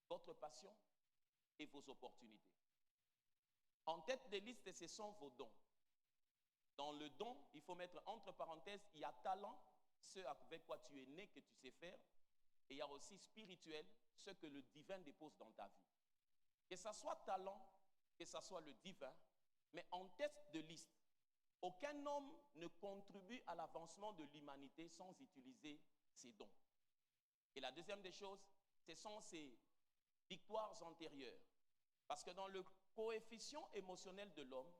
votre passion et vos opportunités. En tête de liste, ce sont vos dons. Dans le don, il faut mettre entre parenthèses, il y a talent, ce avec quoi tu es né, que tu sais faire. Et il y a aussi spirituel, ce que le divin dépose dans ta vie. Que ce soit talent, que ce soit le divin, mais en tête de liste, aucun homme ne contribue à l'avancement de l'humanité sans utiliser ses dons. Et la deuxième des choses, ce sont ses victoires antérieures. Parce que dans le coefficient émotionnel de l'homme,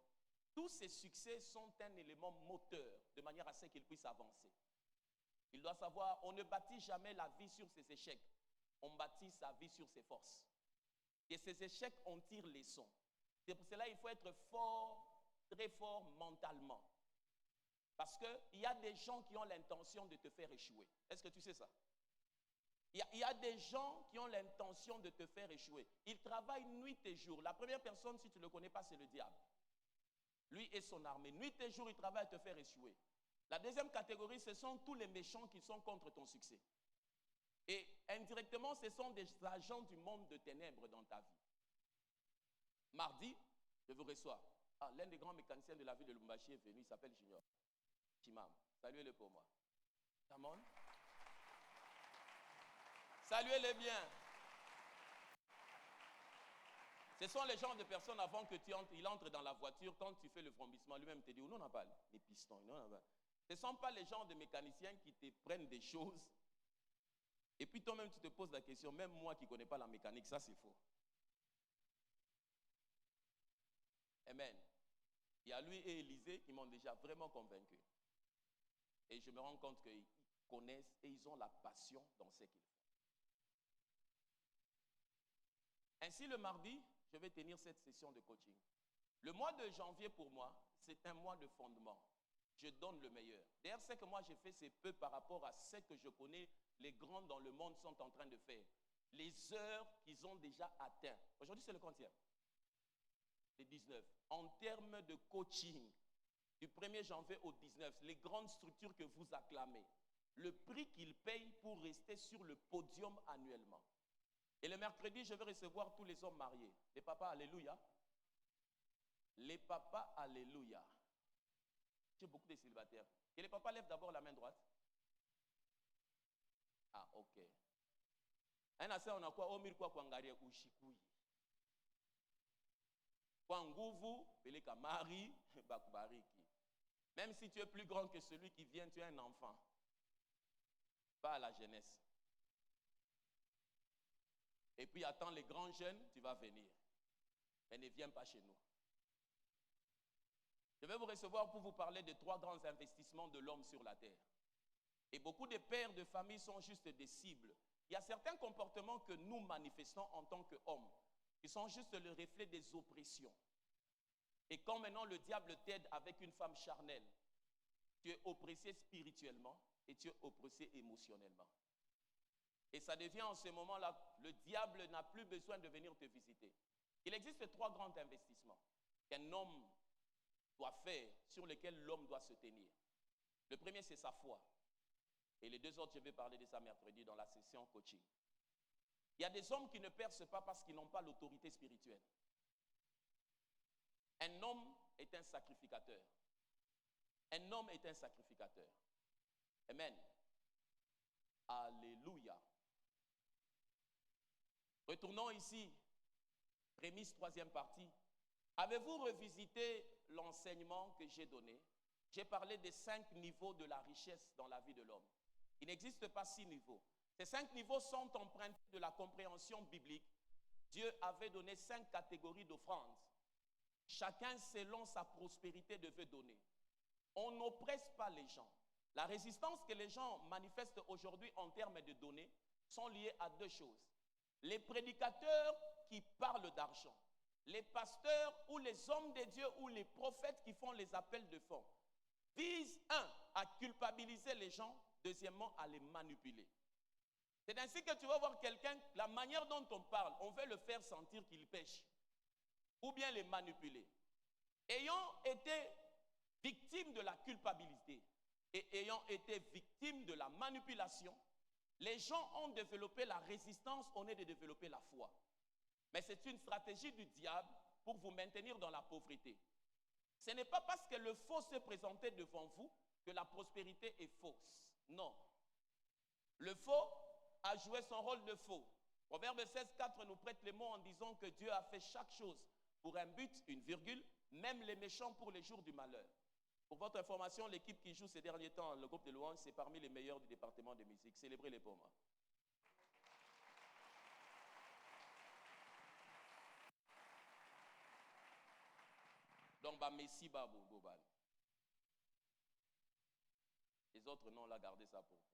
tous ses succès sont un élément moteur, de manière à ce qu'il puisse avancer. Il doit savoir, on ne bâtit jamais la vie sur ses échecs, on bâtit sa vie sur ses forces. Et ces échecs, on tire les leçons. C'est pour cela qu'il faut être fort, très fort mentalement. Parce qu'il y a des gens qui ont l'intention de te faire échouer. Est-ce que tu sais ça? Il y a des gens qui ont l'intention de te faire échouer. Ils travaillent nuit et jour. La première personne, si tu ne le connais pas, c'est le diable. Lui et son armée. Nuit et jour, il travaille à te faire échouer. La deuxième catégorie, ce sont tous les méchants qui sont contre ton succès. Et indirectement, ce sont des agents du monde de ténèbres dans ta vie. Mardi, je vous reçois. L'un des grands mécaniciens de la ville de Lubumbashi est venu, il s'appelle Junior. Chimam, saluez-le pour moi. Come on. Saluez-les bien. Ce sont les genres de personnes avant que il entre dans la voiture, quand tu fais le frombissement, lui-même te dit, non, on n'a pas les pistons, non, on n'a pas. Ce ne sont pas les genres de mécaniciens qui te prennent des choses. Et puis toi-même, tu te poses la question, même moi qui ne connais pas la mécanique, ça c'est faux. Amen. Il y a lui et Élisée qui m'ont déjà vraiment convaincu. Et je me rends compte qu'ils connaissent et ils ont la passion dans ce qu'ils font. Ainsi, le mardi, je vais tenir cette session de coaching. Le mois de janvier, pour moi, c'est un mois de fondement. Je donne le meilleur. D'ailleurs, ce que moi j'ai fait, c'est peu par rapport à ce que je connais, les grands dans le monde sont en train de faire. Les heures qu'ils ont déjà atteintes. Aujourd'hui, c'est le quantième? Le 19. En termes de coaching, du 1er janvier au 19, les grandes structures que vous acclamez, le prix qu'ils payent pour rester sur le podium annuellement. Et le mercredi, je vais recevoir tous les hommes mariés. Les papas, alléluia. Les papas, alléluia. J'ai beaucoup de célibataires. Et les papas lèvent d'abord la main droite. Ah, ok. Un assez, on a quoi? Omir quoi kwangaria ushikui. Kwa nguvu, peleka mari, bakubariki. Même si tu es plus grand que celui qui vient, tu es un enfant. Pas à la jeunesse. Et puis attends les grands jeunes, tu vas venir. Mais ne viens pas chez nous. Je vais vous recevoir pour vous parler de 3 grands investissements de l'homme sur la terre. Et beaucoup de pères de famille sont juste des cibles. Il y a certains comportements que nous manifestons en tant qu'hommes, qui sont juste le reflet des oppressions. Et quand maintenant le diable t'aide avec une femme charnelle, tu es oppressé spirituellement et tu es oppressé émotionnellement. Et ça devient en ce moment-là, le diable n'a plus besoin de venir te visiter. Il existe 3 grands investissements qu'un homme doit faire, sur lesquels l'homme doit se tenir. Le premier, c'est sa foi. Et les 2 autres, je vais parler de ça mercredi dans la session coaching. Il y a des hommes qui ne percent pas parce qu'ils n'ont pas l'autorité spirituelle. Un homme est un sacrificateur. Un homme est un sacrificateur. Amen. Alléluia. Retournons ici. Prémisse, 3e partie. Avez-vous revisité l'enseignement que j'ai donné? J'ai parlé des 5 niveaux de la richesse dans la vie de l'homme. Il n'existe pas 6 niveaux. Ces 5 niveaux sont empruntés de la compréhension biblique. Dieu avait donné 5 catégories d'offrandes. Chacun selon sa prospérité devait donner. On n'oppresse pas les gens. La résistance que les gens manifestent aujourd'hui en termes de données sont liées à 2 choses. Les prédicateurs qui parlent d'argent, les pasteurs ou les hommes de Dieu ou les prophètes qui font les appels de fonds visent, 1, à culpabiliser les gens, deuxièmement, à les manipuler. C'est ainsi que tu vas voir quelqu'un, la manière dont on parle, on veut le faire sentir qu'il pêche ou bien les manipuler. Ayant été victime de la culpabilité et ayant été victime de la manipulation, Les gens ont développé la résistance au lieu de développer la foi. Mais c'est une stratégie du diable pour vous maintenir dans la pauvreté. Ce n'est pas parce que le faux se présentait devant vous que la prospérité est fausse. Non. Le faux a joué son rôle de faux. Proverbe 16,4 nous prête les mots en disant que Dieu a fait chaque chose pour un but, une virgule, même les méchants pour les jours du malheur. Pour votre information, l'équipe qui joue ces derniers temps, le groupe de louanges, c'est parmi les meilleurs du département de musique. Célébrez-les pour moi. Donc, Messi, Babou, Gobal. Les autres, non, on l'a gardé ça pour vous.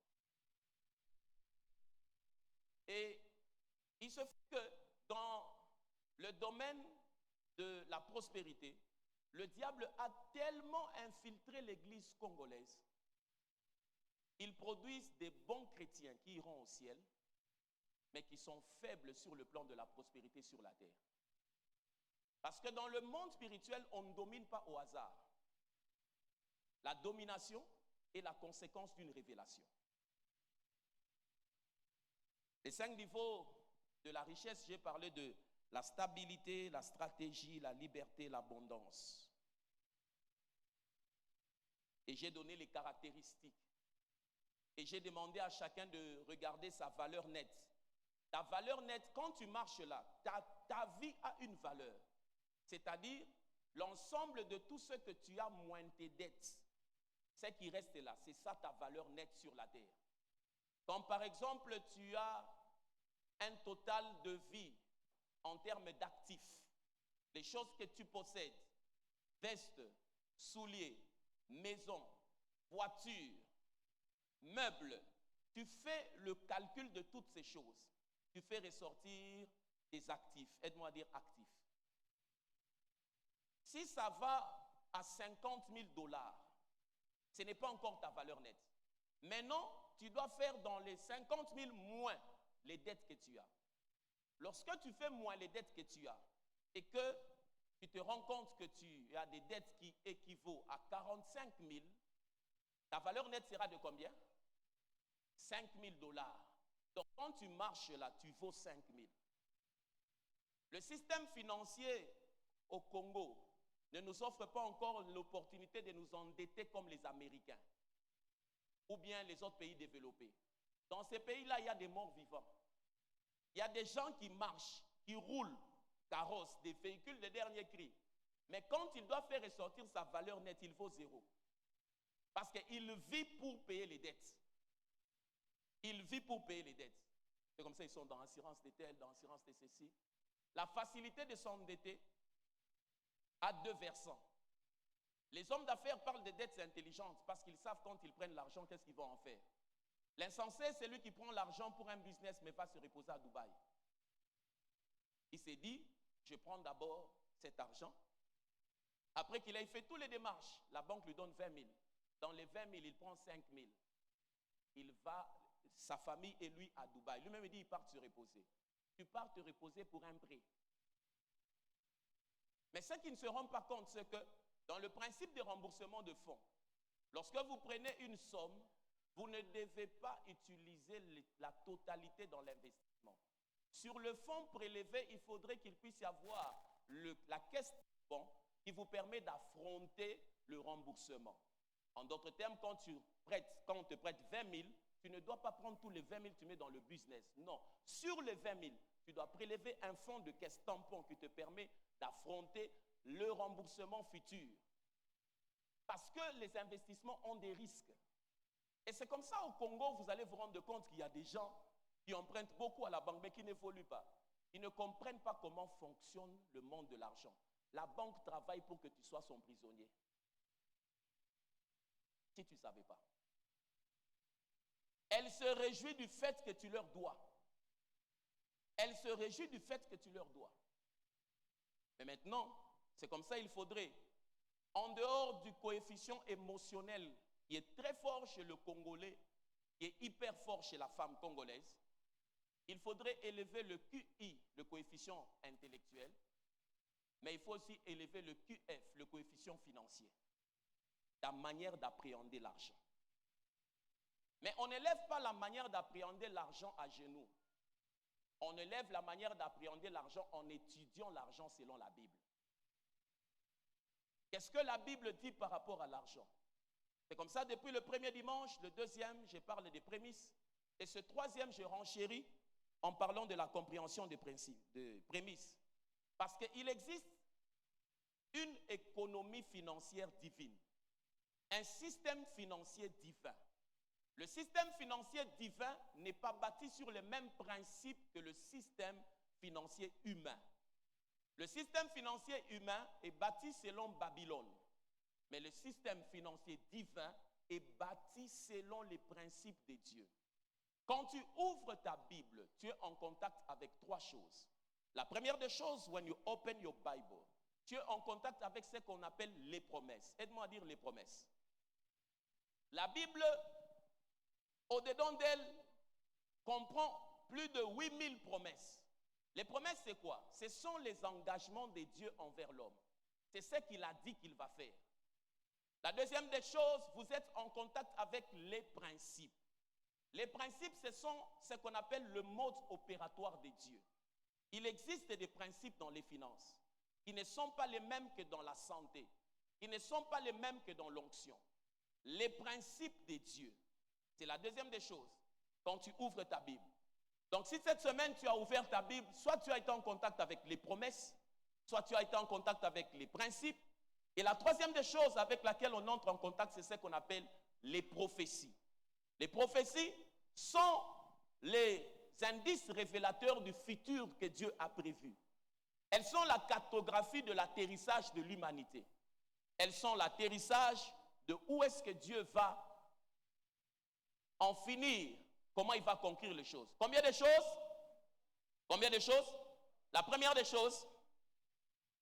Et il se fait que dans le domaine de la prospérité, le diable a tellement infiltré l'église congolaise. Ils produisent des bons chrétiens qui iront au ciel, mais qui sont faibles sur le plan de la prospérité sur la terre. Parce que dans le monde spirituel, on ne domine pas au hasard. La domination est la conséquence d'une révélation. Les 5 niveaux de la richesse, j'ai parlé de la stabilité, la stratégie, la liberté, l'abondance. Et j'ai donné les caractéristiques. Et j'ai demandé à chacun de regarder sa valeur nette. Ta valeur nette, quand tu marches là, ta vie a une valeur. C'est-à-dire l'ensemble de tout ce que tu as moins tes dettes. Ce qui reste là, c'est ça ta valeur nette sur la terre. Comme par exemple, tu as un total de vie en termes d'actifs, les choses que tu possèdes, vestes, souliers, maison, voiture, meubles, tu fais le calcul de toutes ces choses. Tu fais ressortir tes actifs. Aide-moi à dire actifs. Si ça va à 50 000 $, ce n'est pas encore ta valeur nette. Maintenant, tu dois faire dans les 50 000 moins les dettes que tu as. Lorsque tu fais moins les dettes que tu as et que tu te rends compte que tu as des dettes qui équivaut à 45 000, ta valeur nette sera de combien? 5 000 $. Donc quand tu marches là, tu vaux 5 000. Le système financier au Congo ne nous offre pas encore l'opportunité de nous endetter comme les Américains ou bien les autres pays développés. Dans ces pays-là, il y a des morts vivants. Il y a des gens qui marchent, qui roulent, carrossent, des véhicules de dernier cri. Mais quand il doit faire ressortir sa valeur nette, il vaut 0. Parce qu'il vit pour payer les dettes. Il vit pour payer les dettes. C'est comme ça, ils sont dans l'assurance de tel, dans l'assurance de ceci. La facilité de s'endetter a 2 versants. Les hommes d'affaires parlent de dettes intelligentes parce qu'ils savent quand ils prennent l'argent, qu'est-ce qu'ils vont en faire. L'insensé, c'est lui qui prend l'argent pour un business mais va se reposer à Dubaï. Il s'est dit, je prends d'abord cet argent. Après qu'il ait fait toutes les démarches, la banque lui donne 20 000. Dans les 20 000, il prend 5 000. Il va, sa famille et lui à Dubaï. Lui-même, il dit, il part se reposer. Tu pars te reposer pour un prix. Mais ce qui ne se rend pas compte, c'est que dans le principe de remboursement de fonds, lorsque vous prenez une somme, vous ne devez pas utiliser la totalité dans l'investissement. Sur le fonds prélevé, il faudrait qu'il puisse y avoir la caisse de fonds qui vous permet d'affronter le remboursement. En d'autres termes, quand on te prête 20 000, tu ne dois pas prendre tous les 20 000 que tu mets dans le business. Non. Sur les 20 000, tu dois prélever un fonds de caisse tampon qui te permet d'affronter le remboursement futur. Parce que les investissements ont des risques. Et c'est comme ça au Congo, vous allez vous rendre compte qu'il y a des gens qui empruntent beaucoup à la banque, mais qui n'évoluent pas. Ils ne comprennent pas comment fonctionne le monde de l'argent. La banque travaille pour que tu sois son prisonnier. Si tu ne savais pas. Elle se réjouit du fait que tu leur dois. Elle se réjouit du fait que tu leur dois. Mais maintenant, c'est comme ça il faudrait, en dehors du coefficient émotionnel qui est très fort chez le Congolais, qui est hyper fort chez la femme congolaise, il faudrait élever le QI, le coefficient intellectuel, mais il faut aussi élever le QF, le coefficient financier, ta manière d'appréhender l'argent. Mais on n'élève pas la manière d'appréhender l'argent à genoux. On élève la manière d'appréhender l'argent en étudiant l'argent selon la Bible. Qu'est-ce que la Bible dit par rapport à l'argent? C'est comme ça depuis le premier dimanche, le deuxième, je parle des prémices. Et ce troisième, je renchéris en parlant de la compréhension des principes, des prémices. Parce qu'il existe une économie financière divine, un système financier divin. Le système financier divin n'est pas bâti sur les mêmes principes que le système financier humain. Le système financier humain est bâti selon Babylone, mais le système financier divin est bâti selon les principes de Dieu. Quand tu ouvres ta Bible, tu es en contact avec trois choses. La première des choses, when you open your Bible, tu es en contact avec ce qu'on appelle les promesses. Aide-moi à dire les promesses. La Bible, au-dedans d'elle, comprend plus de 8000 promesses. Les promesses, c'est quoi? Ce sont les engagements de Dieu envers l'homme. C'est ce qu'il a dit qu'il va faire. La deuxième des choses, vous êtes en contact avec les principes. Les principes, ce sont ce qu'on appelle le mode opératoire de Dieu. Il existe des principes dans les finances qui ne sont pas les mêmes que dans la santé, qui ne sont pas les mêmes que dans l'onction. Les principes de Dieu, c'est la deuxième des choses quand tu ouvres ta Bible. Donc si cette semaine tu as ouvert ta Bible, soit tu as été en contact avec les promesses, soit tu as été en contact avec les principes. Et la troisième des choses avec laquelle on entre en contact, c'est ce qu'on appelle les prophéties. Les prophéties sont les indices révélateurs du futur que Dieu a prévu. Elles sont la cartographie de l'atterrissage de l'humanité. Elles sont l'atterrissage de où est-ce que Dieu va en finir, comment il va conquérir les choses. Combien de choses? Combien de choses? La première des choses,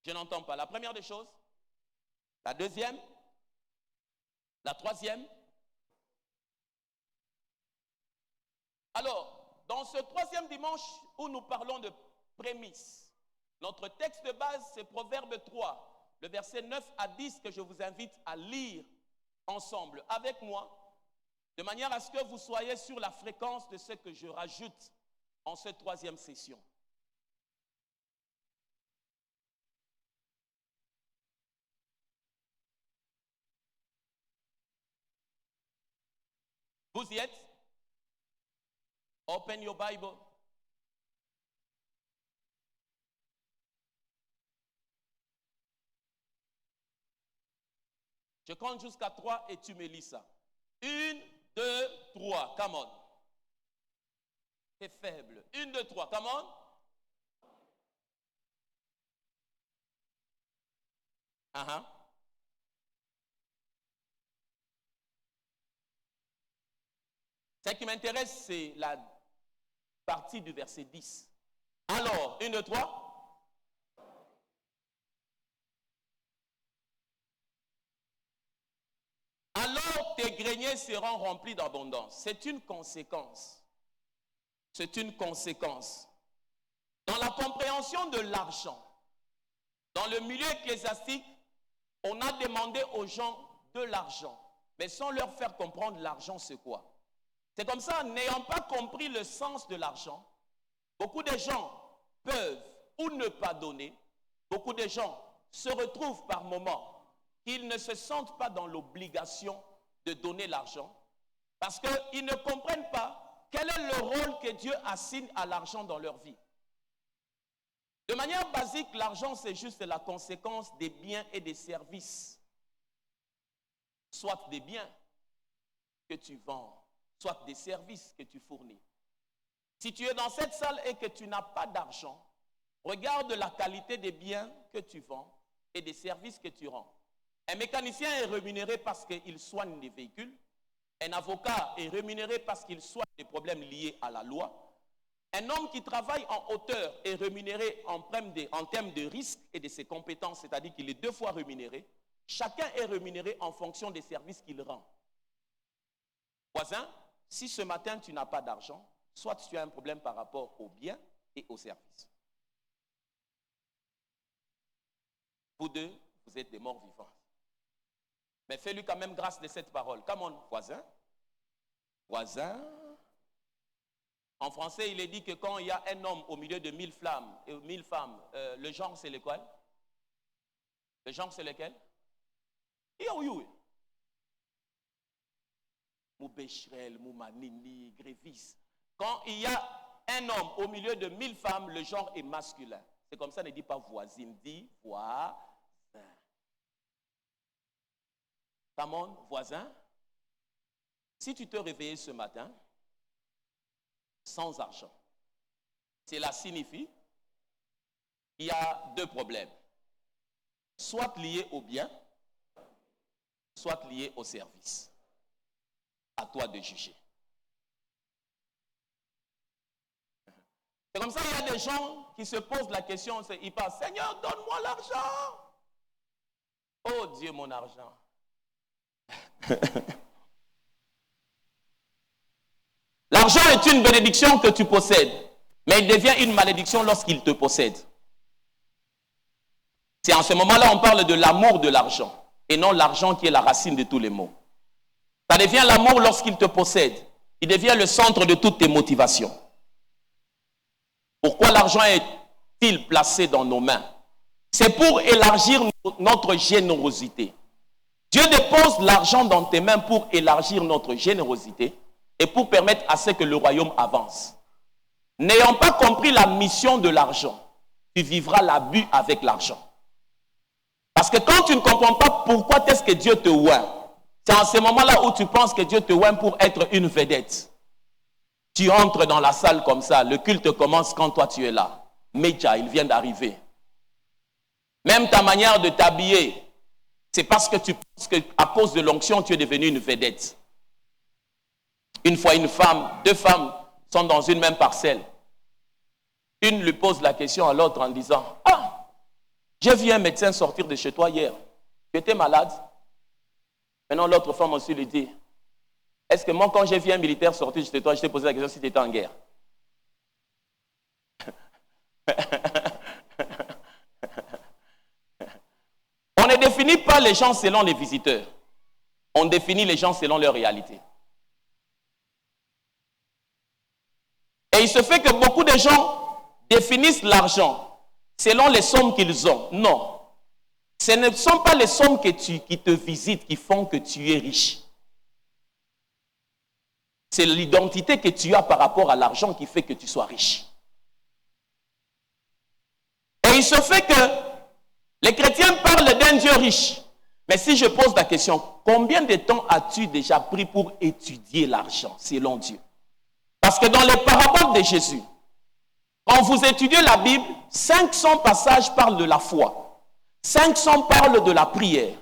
je n'entends pas. La première des choses, la deuxième, la troisième. Alors, dans ce troisième dimanche où nous parlons de prémices, notre texte de base, c'est Proverbe 3, le verset 9 à 10 que je vous invite à lire ensemble avec moi, de manière à ce que vous soyez sur la fréquence de ce que je rajoute en cette troisième session. Vous y êtes? Open your Bible. Je compte jusqu'à 3 et tu me lis ça. 1, 2, 3. Come on. C'est faible. 1, 2, 3. Come on. Uh-huh. Ce qui m'intéresse, c'est la partie du verset 10. Alors, 1, 2, 3. Alors tes greniers seront remplis d'abondance. C'est une conséquence. C'est une conséquence. Dans la compréhension de l'argent, dans le milieu ecclésiastique, on a demandé aux gens de l'argent, mais sans leur faire comprendre l'argent c'est quoi. C'est comme ça, n'ayant pas compris le sens de l'argent, beaucoup de gens peuvent ou ne pas donner, beaucoup de gens se retrouvent par moments qu'ils ne se sentent pas dans l'obligation de donner l'argent parce qu'ils ne comprennent pas quel est le rôle que Dieu assigne à l'argent dans leur vie. De manière basique, l'argent c'est juste la conséquence des biens et des services, soit des biens que tu vends, soit des services que tu fournis. Si tu es dans cette salle et que tu n'as pas d'argent, regarde la qualité des biens que tu vends et des services que tu rends. Un mécanicien est rémunéré parce qu'il soigne des véhicules. Un avocat est rémunéré parce qu'il soigne des problèmes liés à la loi. Un homme qui travaille en hauteur est rémunéré en termes de risque et de ses compétences, c'est-à-dire qu'il est 2 fois rémunéré. Chacun est rémunéré en fonction des services qu'il rend. Voisin, si ce matin tu n'as pas d'argent, soit tu as un problème par rapport aux biens et aux services. Vous deux, vous êtes des morts vivants. Mais fais-lui quand même grâce de cette parole. Come on, voisin. Voisin. En français, il est dit que quand il y a un homme au milieu de 1000 femmes, le genre c'est lequel? Le genre c'est lequel? Mou Becherel, Mou Manini, Grévis. Quand il y a un homme au milieu de 1000 femmes, le genre est masculin. C'est comme ça, ne dit pas voisine, dit voisin. Come on, voisin. Si tu te réveilles ce matin sans argent, cela signifie qu'il y a deux problèmes. Soit liés au bien, soit liés au service. À toi de juger. C'est comme ça qu'il y a des gens qui se posent la question, ils parlent, Seigneur, donne-moi l'argent. Oh Dieu, mon argent. L'argent est une bénédiction que tu possèdes, mais il devient une malédiction lorsqu'il te possède. C'est en ce moment-là on parle de l'amour de l'argent, et non l'argent qui est la racine de tous les maux. Ça devient l'amour lorsqu'il te possède. Il devient le centre de toutes tes motivations. Pourquoi l'argent est-il placé dans nos mains? C'est pour élargir notre générosité. Dieu dépose l'argent dans tes mains pour élargir notre générosité et pour permettre à ce que le royaume avance. N'ayant pas compris la mission de l'argent, tu vivras l'abus avec l'argent. Parce que quand tu ne comprends pas pourquoi est-ce que Dieu te oint, c'est en ce moment-là où tu penses que Dieu te oint pour être une vedette. Tu entres dans la salle comme ça, le culte commence quand toi tu es là. Média, il vient d'arriver. Même ta manière de t'habiller, c'est parce que tu penses qu'à cause de l'onction, tu es devenu une vedette. Une fois une femme, deux femmes sont dans une même parcelle. Une lui pose la question à l'autre en disant, « Ah, j'ai vu un médecin sortir de chez toi hier. Tu étais malade? » Maintenant, l'autre femme aussi lui dit, est-ce que moi, quand j'ai vu un militaire sortir de chez toi, je t'ai posé la question si tu étais en guerre? On ne définit pas les gens selon les visiteurs. On définit les gens selon leur réalité. Et il se fait que beaucoup de gens définissent l'argent selon les sommes qu'ils ont. Non. Ce ne sont pas les sommes qui te visitent qui font que tu es riche. C'est l'identité que tu as par rapport à l'argent qui fait que tu sois riche. Et il se fait que les chrétiens parlent d'un Dieu riche. Mais si je pose la question, combien de temps as-tu déjà pris pour étudier l'argent selon Dieu? Parce que dans les paraboles de Jésus, quand vous étudiez la Bible, 500 passages parlent de la foi. 500 parlent de la prière,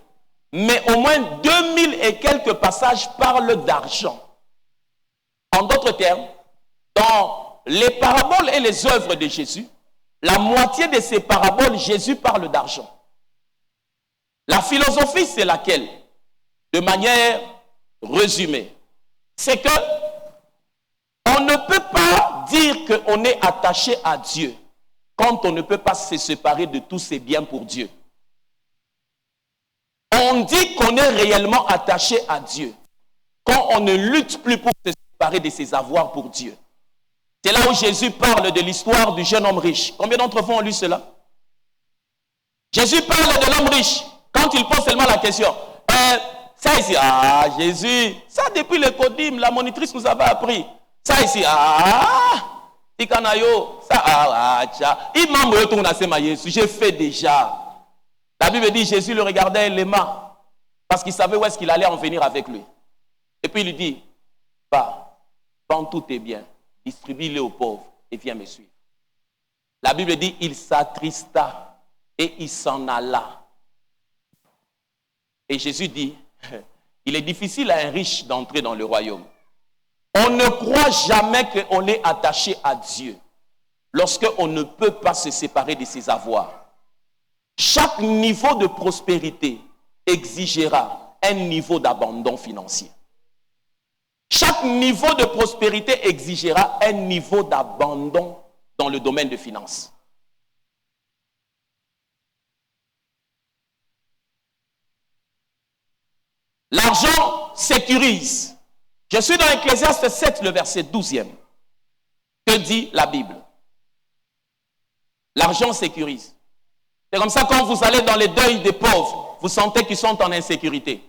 mais au moins 2000 et quelques passages parlent d'argent. En d'autres termes, dans les paraboles et les œuvres de Jésus, la moitié de ces paraboles, Jésus parle d'argent. La philosophie, c'est laquelle? De manière résumée, c'est que on ne peut pas dire qu'on est attaché à Dieu quand on ne peut pas se séparer de tous ses biens pour Dieu. On dit qu'on est réellement attaché à Dieu quand on ne lutte plus pour se séparer de ses avoirs pour Dieu. C'est là où Jésus parle de l'histoire du jeune homme riche. Combien d'entre vous ont lu cela? Jésus parle de l'homme riche quand il pose seulement la question. Ça ici, Jésus, ça depuis le Codim, la monitrice nous avait appris. Ça ici, Tikanayo, ça, il m'a retourné à Jésus, j'ai fait déjà. La Bible dit, Jésus le regardait et l'aima, parce qu'il savait où est-ce qu'il allait en venir avec lui. Et puis il lui dit, va, vends tous tes biens, distribue-les aux pauvres et viens me suivre. La Bible dit, il s'attrista et il s'en alla. Et Jésus dit, il est difficile à un riche d'entrer dans le royaume. On ne croit jamais qu'on est attaché à Dieu lorsqu'on ne peut pas se séparer de ses avoirs. Chaque niveau de prospérité exigera un niveau d'abandon financier. Chaque niveau de prospérité exigera un niveau d'abandon dans le domaine des finances. L'argent sécurise. Je suis dans Ecclésiaste 7, le verset 12e. Que dit la Bible? L'argent sécurise. C'est comme ça, quand vous allez dans les deuils des pauvres, vous sentez qu'ils sont en insécurité.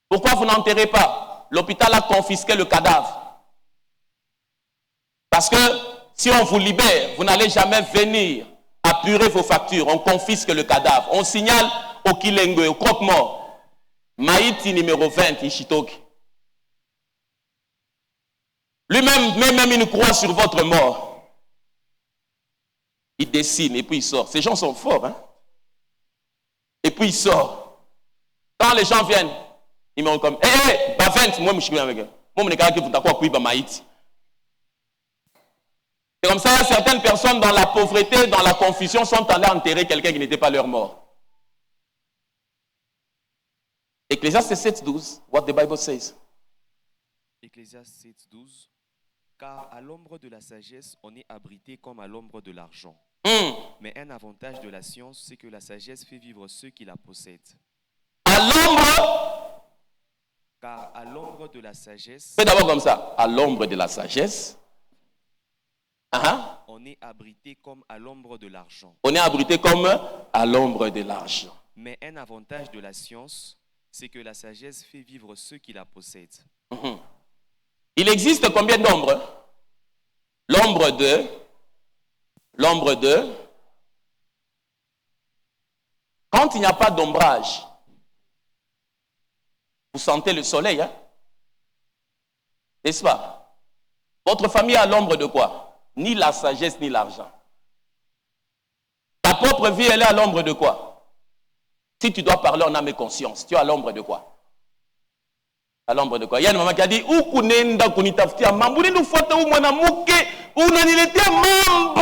Pourquoi vous n'enterrez pas? L'hôpital a confisqué le cadavre. Parce que si on vous libère, vous n'allez jamais venir apurer vos factures. On confisque le cadavre. On signale au Kilenge, au croque-mort. Maïti numéro 20, Ishitoki. Lui-même, même il croit sur votre mort. Il dessine et puis il sort. Ces gens sont forts, hein? Et puis il sort. Quand les gens viennent, ils me comme, hé, bah 20, moi je suis avec eux. Moi, je suis avec eux. C'est comme ça, certaines personnes dans la pauvreté, dans la confusion, sont allées enterrer quelqu'un qui n'était pas leur mort. Ecclésiaste 7:12, what the Bible says. Ecclésiaste 7:12. Car à l'ombre de la sagesse, on est abrité comme à l'ombre de l'argent. Mais un avantage de la science, c'est que la sagesse fait vivre ceux qui la possèdent. À l'ombre. Car à l'ombre de la sagesse. Fais d'abord comme ça. À l'ombre de la sagesse. On est abrité comme à l'ombre de l'argent. On est abrité comme à l'ombre de l'argent. Mais un avantage de la science, c'est que la sagesse fait vivre ceux qui la possèdent. Il existe combien d'ombres? L'ombre de. Quand il n'y a pas d'ombrage, vous sentez le soleil, hein? N'est-ce pas? Votre famille a l'ombre de quoi? Ni la sagesse, ni l'argent. Ta propre vie, elle est à l'ombre de quoi? Si tu dois parler en âme et conscience, tu es à l'ombre de quoi? À l'ombre de quoi? Il y a une maman qui a dit, Ukunenda kunitaftia mambo, nous fouette ou mwana muke, ou nanilete mambo.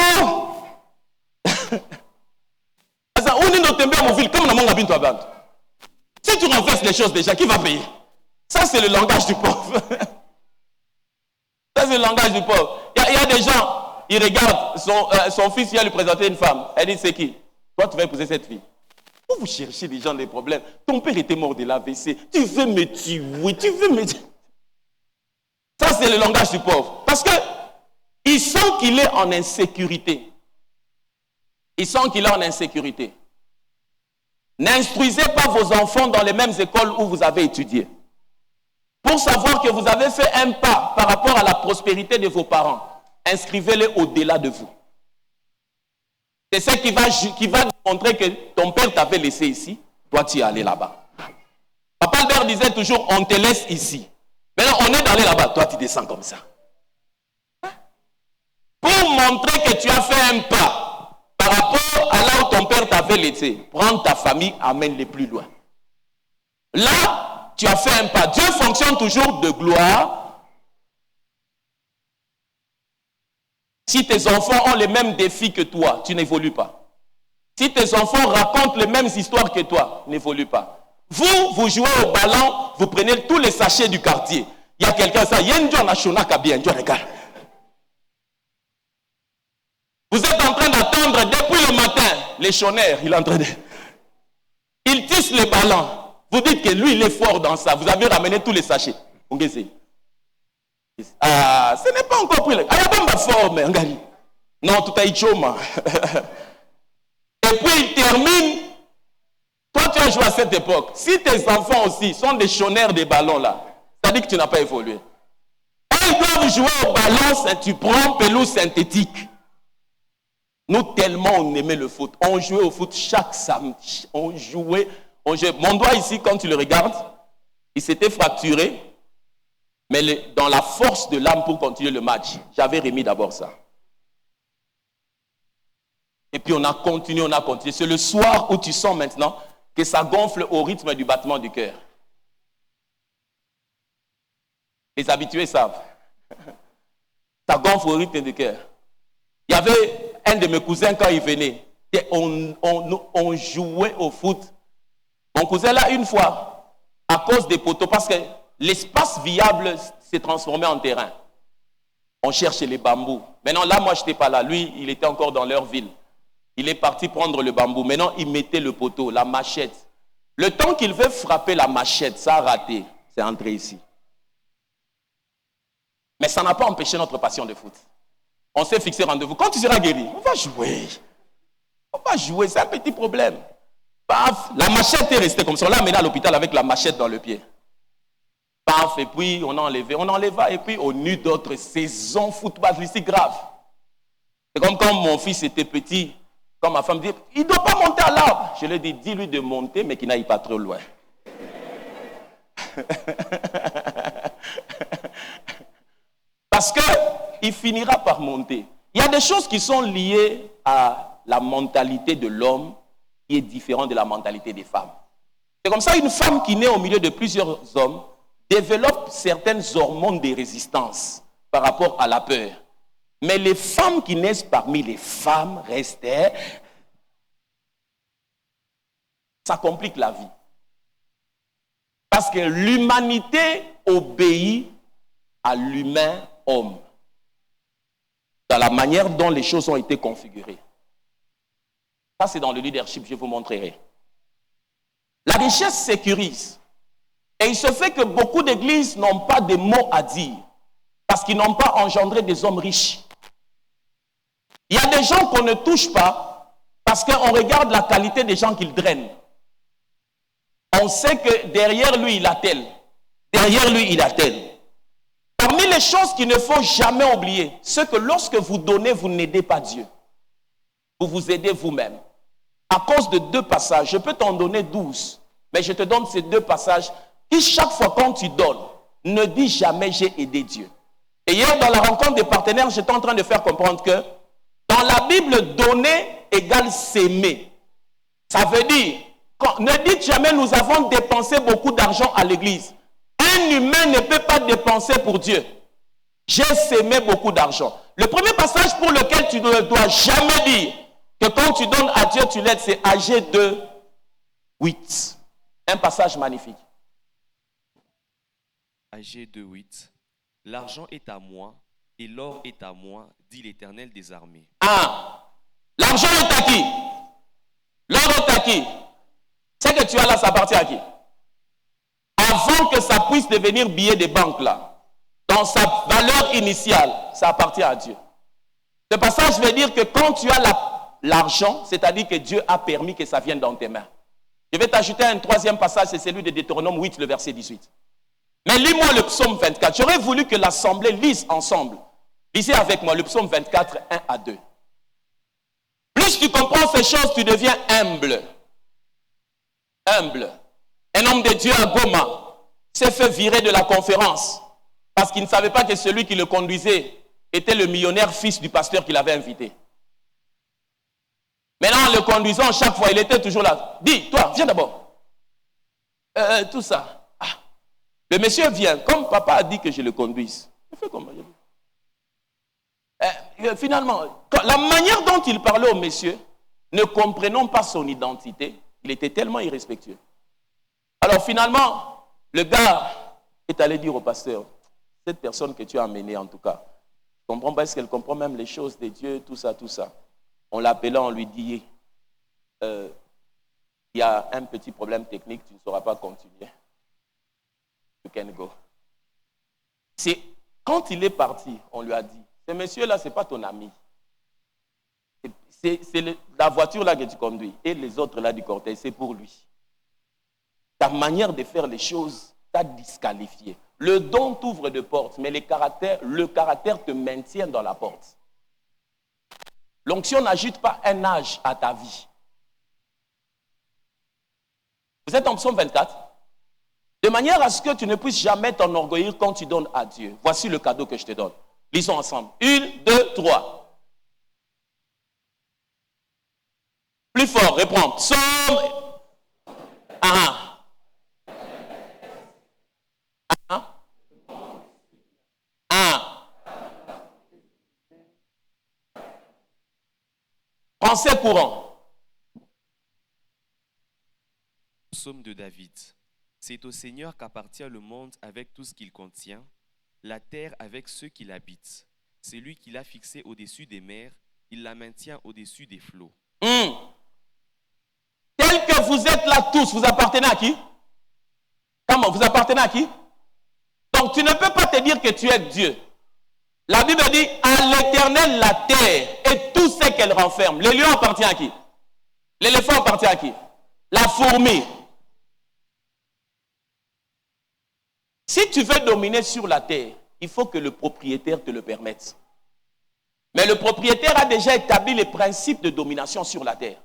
Si tu renverses les choses déjà, qui va payer? Ça, c'est le langage du pauvre. Ça, c'est le langage du pauvre. Il y a des gens, ils regardent, son fils vient lui présenter une femme. Elle dit, c'est qui? Toi, tu vas épouser cette fille. Où vous cherchez les gens des problèmes? Ton père était mort de l'AVC. Tu veux me tuer, tu veux me... Ça, c'est le langage du pauvre. Parce que il sent qu'il est en insécurité. Il sent qu'il est en insécurité. N'instruisez pas vos enfants dans les mêmes écoles où vous avez étudié. Pour savoir que vous avez fait un pas par rapport à la prospérité de vos parents, inscrivez-les au-delà de vous. C'est ce qui va montrer que ton père t'avait laissé ici, toi tu es allé là-bas. Papa Albert disait toujours, on te laisse ici. Maintenant, on est allé là-bas, toi tu descends comme ça. Pour montrer que tu as fait un pas par rapport à là où ton père t'avait laissé, prends ta famille, amène-les plus loin. Là, tu as fait un pas. Dieu fonctionne toujours de gloire. Si tes enfants ont les mêmes défis que toi, tu n'évolues pas. Si tes enfants racontent les mêmes histoires que toi, n'évolue pas. Vous jouez au ballon, vous prenez tous les sachets du quartier. Il y a quelqu'un, ça, il y a une joie nationale qui a bien, regarde. Vous êtes en train d'attendre depuis le matin, les chôneurs, il est en train de... Il tisse les ballons. Vous dites que lui, il est fort dans ça. Vous avez ramené tous les sachets. Ah, ce n'est pas encore pris. Ah, il n'y a pas de forme. Non, tout a été chômage. Et puis, il termine. Toi, tu as joué à cette époque. Si tes enfants aussi sont des chôneurs des ballons là, ça dit que tu n'as pas évolué. Ils doivent jouer au ballon, tu prends pelouse synthétique. Nous, tellement on aimait le foot. On jouait au foot chaque samedi. On jouait. Mon doigt ici, quand tu le regardes, il s'était fracturé. Mais dans la force de l'âme pour continuer le match, j'avais remis d'abord ça. Et puis on a continué. C'est le soir où tu sens maintenant que ça gonfle au rythme du battement du cœur. Les habitués savent. Ça gonfle au rythme du cœur. Il y avait un de mes cousins quand il venait. On jouait au foot. Mon cousin là, une fois, à cause des poteaux, parce que l'espace viable s'est transformé en terrain. On cherchait les bambous. Maintenant, là, moi, je n'étais pas là. Lui, il était encore dans leur ville. Il est parti prendre le bambou. Maintenant, il mettait le poteau, la machette. Le temps qu'il veut frapper la machette, ça a raté. C'est entré ici. Mais ça n'a pas empêché notre passion de foot. On s'est fixé rendez-vous. Quand tu seras guéri, on va jouer. On va jouer, c'est un petit problème. Paf, la machette est restée comme ça. On l'a amené à l'hôpital avec la machette dans le pied. Paf, et puis on a enlevé. On enleva, et puis on eut d'autres saisons footballistiques graves. C'est comme quand mon fils était petit, quand ma femme dit, il ne doit pas monter à l'arbre. Je lui ai dit, dis-lui de monter, mais qu'il n'aille pas trop loin. Parce qu'il finira par monter. Il y a des choses qui sont liées à la mentalité de l'homme qui est différente de la mentalité des femmes. C'est comme ça, une femme qui naît au milieu de plusieurs hommes développe certaines hormones de résistance par rapport à la peur. Mais les femmes qui naissent parmi les femmes restaient. Ça complique la vie. Parce que l'humanité obéit à l'humain homme. Dans la manière dont les choses ont été configurées. Ça, c'est dans le leadership, je vous montrerai. La richesse sécurise. Et il se fait que beaucoup d'églises n'ont pas de mots à dire. Parce qu'ils n'ont pas engendré des hommes riches. Il y a des gens qu'on ne touche pas parce qu'on regarde la qualité des gens qu'ils drainent. On sait que derrière lui, il a tel. Derrière lui, il a tel. Parmi les choses qu'il ne faut jamais oublier, c'est que lorsque vous donnez, vous n'aidez pas Dieu. Vous vous aidez vous-même. À cause de 2 passages, je peux t'en donner 12, mais je te donne ces 2 passages qui, chaque fois quand tu donnes, ne dis jamais j'ai aidé Dieu. Et hier, dans la rencontre des partenaires, j'étais en train de faire comprendre que dans la Bible, donner égale s'aimer. Ça veut dire, ne dites jamais nous avons dépensé beaucoup d'argent à l'église. Un humain ne peut pas dépenser pour Dieu. J'ai sémé beaucoup d'argent. Le premier passage pour lequel tu ne dois jamais dire que quand tu donnes à Dieu, tu l'aides, c'est Ag 2, 8. Un passage magnifique. Ag 2, 8. L'argent est à moi et l'or est à moi, dit l'Éternel des armées. Ah, l'argent est à qui? L'or est à qui? C'est que tu as là, ça appartient à qui? Avant que ça puisse devenir billet de banque là, dans sa valeur initiale, ça appartient à Dieu. Ce passage veut dire que quand tu as l'argent, c'est-à-dire que Dieu a permis que ça vienne dans tes mains. Je vais t'ajouter un 3e passage, c'est celui de Deutéronome 8, le verset 18. Mais lis-moi le psaume 24. J'aurais voulu que l'assemblée lise ensemble. Lisez avec moi le psaume 24, 1 à 2. Plus tu comprends ces choses, tu deviens humble. Humble. Un homme de Dieu à Goma s'est fait virer de la conférence parce qu'il ne savait pas que celui qui le conduisait était le millionnaire fils du pasteur qu'il avait invité. Maintenant, en le conduisant, chaque fois, il était toujours là. Dis, toi, viens d'abord. Tout ça. Ah. Le monsieur vient, comme papa a dit que je le conduise. Je fais comment? Finalement, la manière dont il parlait au monsieur, ne comprenant pas son identité, il était tellement irrespectueux. Alors finalement, le gars est allé dire au pasteur, cette personne que tu as amenée en tout cas, je ne comprends pas, est-ce qu'elle comprend même les choses de Dieu, tout ça, tout ça. On l'appelait, on lui dit, il y a un petit problème technique, tu ne sauras pas continuer. You can go. C'est quand il est parti, on lui a dit, ce monsieur-là, ce n'est pas ton ami. C'est la voiture là que tu conduis et les autres là du cortège, c'est pour lui. Ta manière de faire les choses t'a disqualifié. Le don t'ouvre de portes, mais le caractère te maintient dans la porte. L'onction n'ajoute pas un âge à ta vie. Vous êtes en psaume 24. De manière à ce que tu ne puisses jamais t'enorgueillir quand tu donnes à Dieu. Voici le cadeau que je te donne. Lisons ensemble. 1, 2, 3. Plus fort, reprends. Psaume. Français courant. Psaume de David. C'est au Seigneur qu'appartient le monde avec tout ce qu'il contient, la terre avec ceux qui l'habitent. C'est lui qui l'a fixée au-dessus des mers, il la maintient au-dessus des flots. Tel que vous êtes là tous, vous appartenez à qui? Comment? Vous appartenez à qui? Donc tu ne peux pas te dire que tu es Dieu. La Bible dit, à l'Éternel la terre et tout ce qu'elle renferme. Le lion appartient à qui? L'éléphant appartient à qui? La fourmi. Si tu veux dominer sur la terre, il faut que le propriétaire te le permette. Mais le propriétaire a déjà établi les principes de domination sur la terre.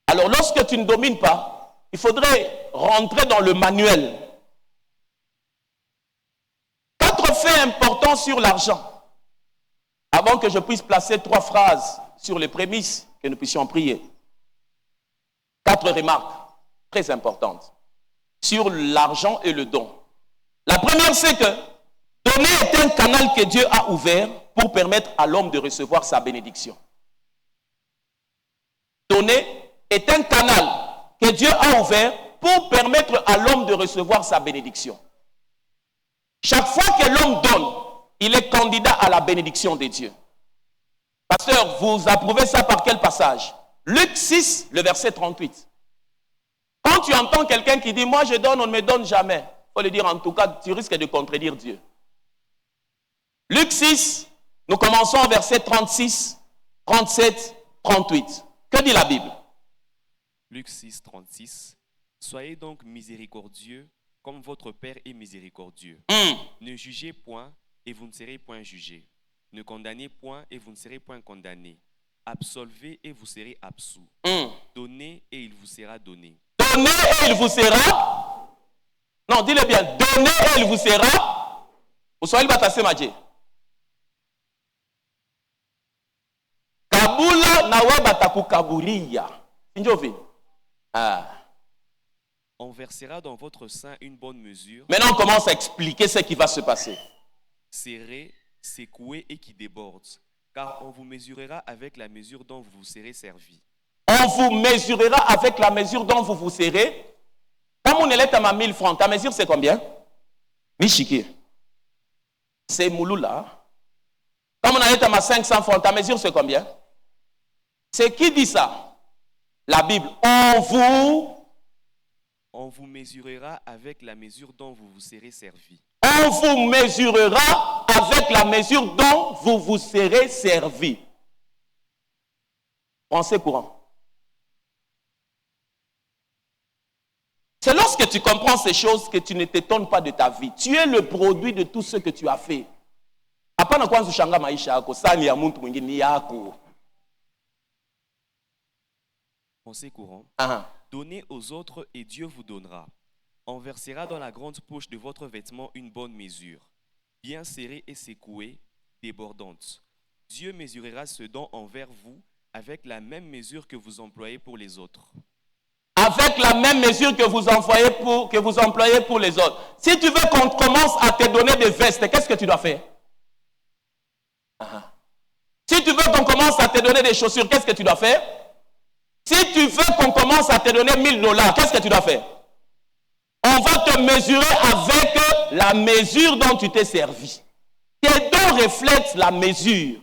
Alors lorsque tu ne domines pas, il faudrait rentrer dans le manuel. 4 faits importants sur l'argent. Avant que je puisse placer 3 phrases sur les prémices, que nous puissions prier. 4 remarques très importantes sur l'argent et le don. La première, c'est que donner est un canal que Dieu a ouvert pour permettre à l'homme de recevoir sa bénédiction. Donner est un canal que Dieu a ouvert pour permettre à l'homme de recevoir sa bénédiction. Chaque fois que l'homme donne, il est candidat à la bénédiction de Dieu. Pasteur, vous approuvez ça par quel passage? Luc 6, le verset 38. Quand tu entends quelqu'un qui dit « Moi je donne, on ne me donne jamais », il faut lui dire en tout cas, tu risques de contredire Dieu. Luc 6, nous commençons au verset 36, 37, 38. Que dit la Bible? Luc 6, 36. Soyez donc miséricordieux comme votre Père est miséricordieux. Ne jugez point et vous ne serez point jugés. Ne condamnez point et vous ne serez point condamnés. Absolvez et vous serez absous. Donnez et il vous sera donné. Donnez et il vous sera. Non, dis-le bien. Donnez et il vous sera. Vous soyez le batassé madje. Kabula nawe bataku kaburia. Injovi. On versera dans votre sein une bonne mesure. Maintenant, on commence à expliquer ce qui va se passer. Serré, secoué et qui déborde. Car on vous mesurera avec la mesure dont vous vous serez servi. On vous mesurera avec la mesure dont vous vous serez. Quand on élève à 1000 francs, ta mesure c'est combien? Michiki. C'est Mouloula. Quand on élève à 500 francs, ta mesure c'est combien? C'est qui dit ça? La Bible. On vous mesurera avec la mesure dont vous vous serez servi. On vous mesurera avec la mesure dont vous vous serez servi. Pensez courant. C'est lorsque tu comprends ces choses que tu ne t'étonnes pas de ta vie. Tu es le produit de tout ce que tu as fait. Hapana kwanza ushanga maisha yako, sani ya mtu mwingine yako. Pensez courant. Donnez aux autres et Dieu vous donnera. On versera dans la grande poche de votre vêtement une bonne mesure, bien serrée et secouée, débordante. Dieu mesurera ce don envers vous avec la même mesure que vous employez pour les autres. Avec la même mesure que vous employez pour les autres. Si tu veux qu'on commence à te donner des vestes, qu'est-ce que tu dois faire? Si tu veux qu'on commence à te donner des chaussures, qu'est-ce que tu dois faire? Si tu veux qu'on commence à te donner $1000, qu'est-ce que tu dois faire? On va te mesurer avec la mesure dont tu t'es servi. Tes dons reflètent la mesure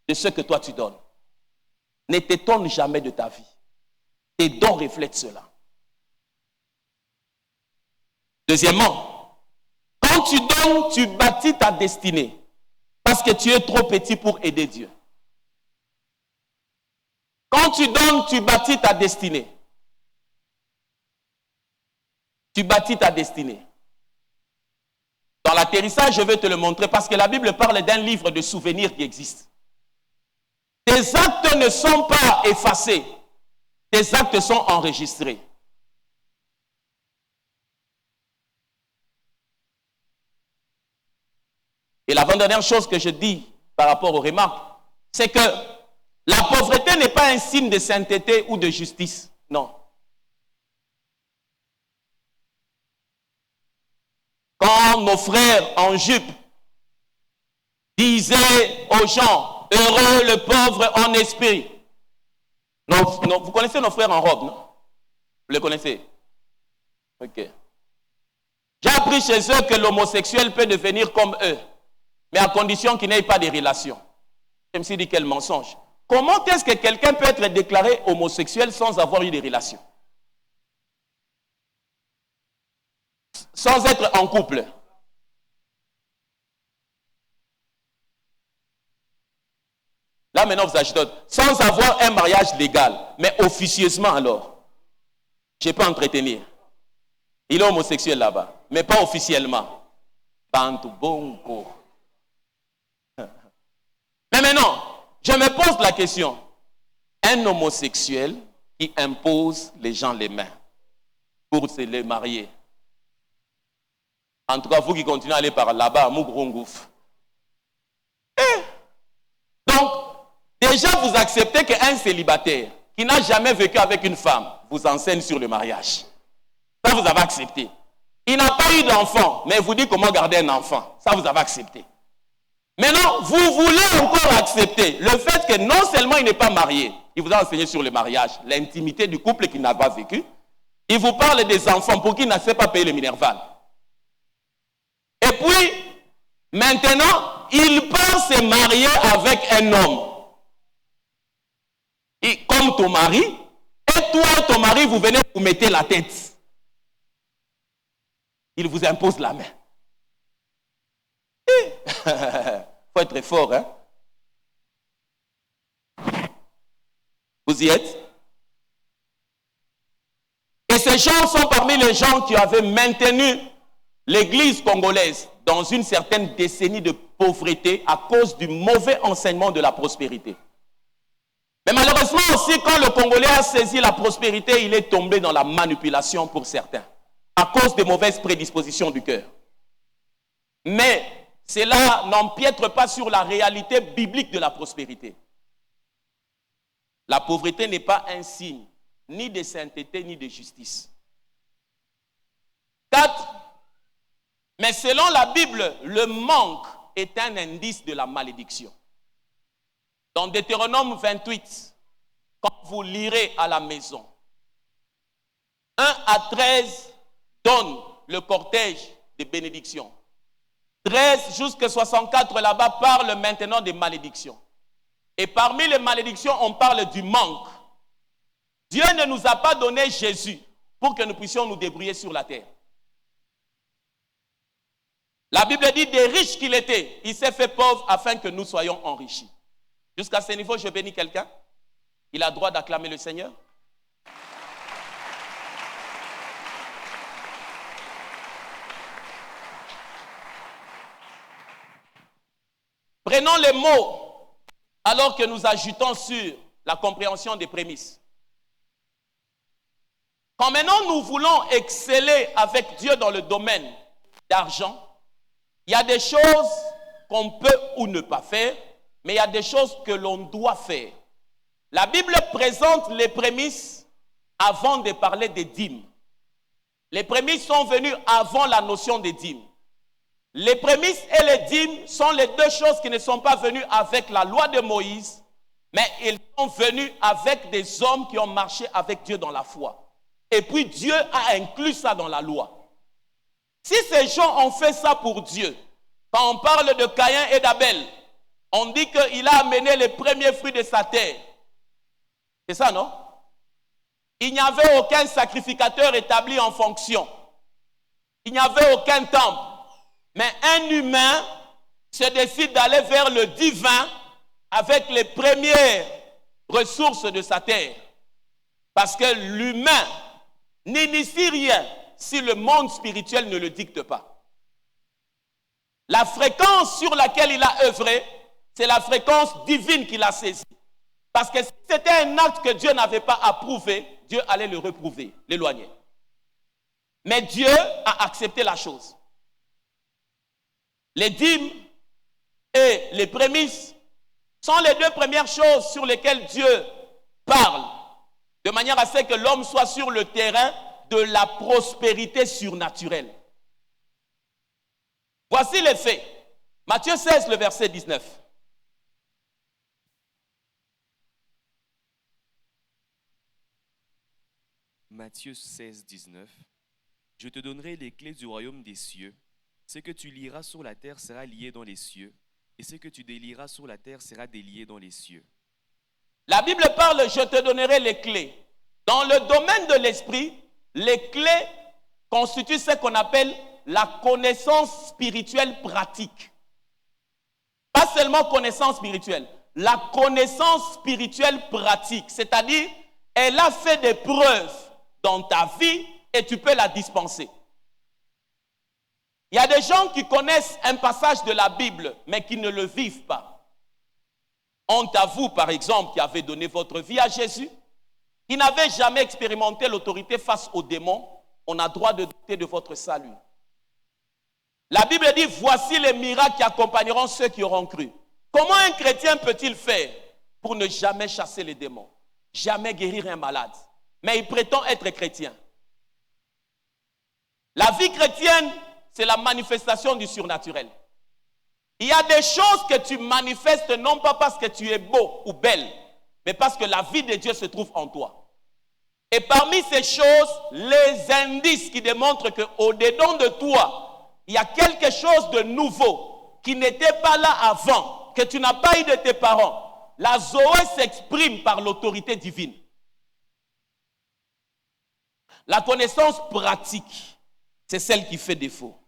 de ce que toi tu donnes. Ne t'étonne jamais de ta vie. Tes dons reflètent cela. Deuxièmement, quand tu donnes, tu bâtis ta destinée. Parce que tu es trop petit pour aider Dieu. Quand tu donnes, tu bâtis ta destinée. Tu bâtis ta destinée. Dans l'atterrissage, je vais te le montrer parce que la Bible parle d'un livre de souvenirs qui existe. Tes actes ne sont pas effacés. Tes actes sont enregistrés. Et l'avant-dernière chose que je dis par rapport aux remarques, c'est que la pauvreté n'est pas un signe de sainteté ou de justice. Non. Quand nos frères en jupe disaient aux gens, heureux le pauvre en esprit. Non, vous connaissez nos frères en robe, non? Vous les connaissez? Ok. J'ai appris chez eux que l'homosexuel peut devenir comme eux, mais à condition qu'il n'ait pas de relation. Je me suis dit, quel mensonge. Comment est-ce que quelqu'un peut être déclaré homosexuel sans avoir eu des relations? Sans être en couple. Là maintenant vous achetez sans avoir un mariage légal, mais officieusement alors. Je peux entretenir. Il est homosexuel là-bas, mais pas officiellement. Bantu bonko. Mais maintenant, je me pose la question. Un homosexuel qui impose les gens les mains pour se les marier. En tout cas, vous qui continuez à aller par là-bas, Mougrongouf. Donc, déjà vous acceptez qu'un célibataire qui n'a jamais vécu avec une femme vous enseigne sur le mariage. Ça, vous avez accepté. Il n'a pas eu d'enfant, mais vous dit comment garder un enfant. Ça, vous avez accepté. Maintenant, vous voulez encore accepter le fait que non seulement il n'est pas marié, il vous a enseigné sur le mariage, l'intimité du couple qu'il n'a pas vécu. Il vous parle des enfants pour qui il n'a pas payé le Minerval. Et puis, maintenant, il pense se marier avec un homme. Et comme ton mari, et toi, ton mari, vous venez vous mettez la tête. Il vous impose la main. Il faut être fort, hein? Vous y êtes? Et ces gens sont parmi les gens qui avaient maintenu l'église congolaise dans une certaine décennie de pauvreté à cause du mauvais enseignement de la prospérité. Mais malheureusement aussi, quand le Congolais a saisi la prospérité, il est tombé dans la manipulation pour certains, à cause des mauvaises prédispositions du cœur. Mais cela n'empiètre pas sur la réalité biblique de la prospérité. La pauvreté n'est pas un signe ni de sainteté ni de justice. 4. Mais selon la Bible, le manque est un indice de la malédiction. Dans Deutéronome 28, quand vous lirez à la maison, 1 à 13 donne le cortège des bénédictions. 13 jusqu'à 64 là-bas parle maintenant des malédictions. Et parmi les malédictions, on parle du manque. Dieu ne nous a pas donné Jésus pour que nous puissions nous débrouiller sur la terre. La Bible dit des riches qu'il était, il s'est fait pauvre afin que nous soyons enrichis. Jusqu'à ce niveau, je bénis quelqu'un. Il a droit d'acclamer le Seigneur. Prenons les mots alors que nous ajoutons sur la compréhension des prémices. Quand maintenant nous voulons exceller avec Dieu dans le domaine d'argent, il y a des choses qu'on peut ou ne pas faire, mais il y a des choses que l'on doit faire. La Bible présente les prémices avant de parler des dîmes. Les prémices sont venues avant la notion des dîmes. Les prémices et les dîmes sont les deux choses qui ne sont pas venues avec la loi de Moïse, mais ils sont venus avec des hommes qui ont marché avec Dieu dans la foi. Et puis Dieu a inclus ça dans la loi. Si ces gens ont fait ça pour Dieu, quand on parle de Caïn et d'Abel, on dit qu'il a amené les premiers fruits de sa terre. C'est ça, non? Il n'y avait aucun sacrificateur établi en fonction. Il n'y avait aucun temple. Mais un humain se décide d'aller vers le divin avec les premières ressources de sa terre. Parce que l'humain n'initie rien si le monde spirituel ne le dicte pas. La fréquence sur laquelle il a œuvré, c'est la fréquence divine qu'il a saisie. Parce que si c'était un acte que Dieu n'avait pas approuvé, Dieu allait le reprouver, l'éloigner. Mais Dieu a accepté la chose. Les dîmes et les prémices sont les deux premières choses sur lesquelles Dieu parle, de manière à ce que l'homme soit sur le terrain de la prospérité surnaturelle. Voici les faits. Matthieu 16, le verset 19. Matthieu 16, 19. Je te donnerai les clés du royaume des cieux. Ce que tu lieras sur la terre sera lié dans les cieux, et ce que tu délieras sur la terre sera délié dans les cieux. La Bible parle, je te donnerai les clés. Dans le domaine de l'esprit, les clés constituent ce qu'on appelle la connaissance spirituelle pratique. Pas seulement connaissance spirituelle, la connaissance spirituelle pratique, c'est-à-dire, elle a fait des preuves dans ta vie et tu peux la dispenser. Il y a des gens qui connaissent un passage de la Bible, mais qui ne le vivent pas. Honte à vous, par exemple, qui avez donné votre vie à Jésus, qui n'avez jamais expérimenté l'autorité face aux démons, on a droit de douter de votre salut. La Bible dit, voici les miracles qui accompagneront ceux qui auront cru. Comment un chrétien peut-il faire pour ne jamais chasser les démons, jamais guérir un malade, mais il prétend être chrétien? La vie chrétienne, c'est la manifestation du surnaturel. Il y a des choses que tu manifestes non pas parce que tu es beau ou belle, mais parce que la vie de Dieu se trouve en toi. Et parmi ces choses, les indices qui démontrent qu'au-dedans de toi, il y a quelque chose de nouveau qui n'était pas là avant, que tu n'as pas eu de tes parents. La Zoé s'exprime par l'autorité divine. La connaissance pratique, c'est celle qui fait défaut.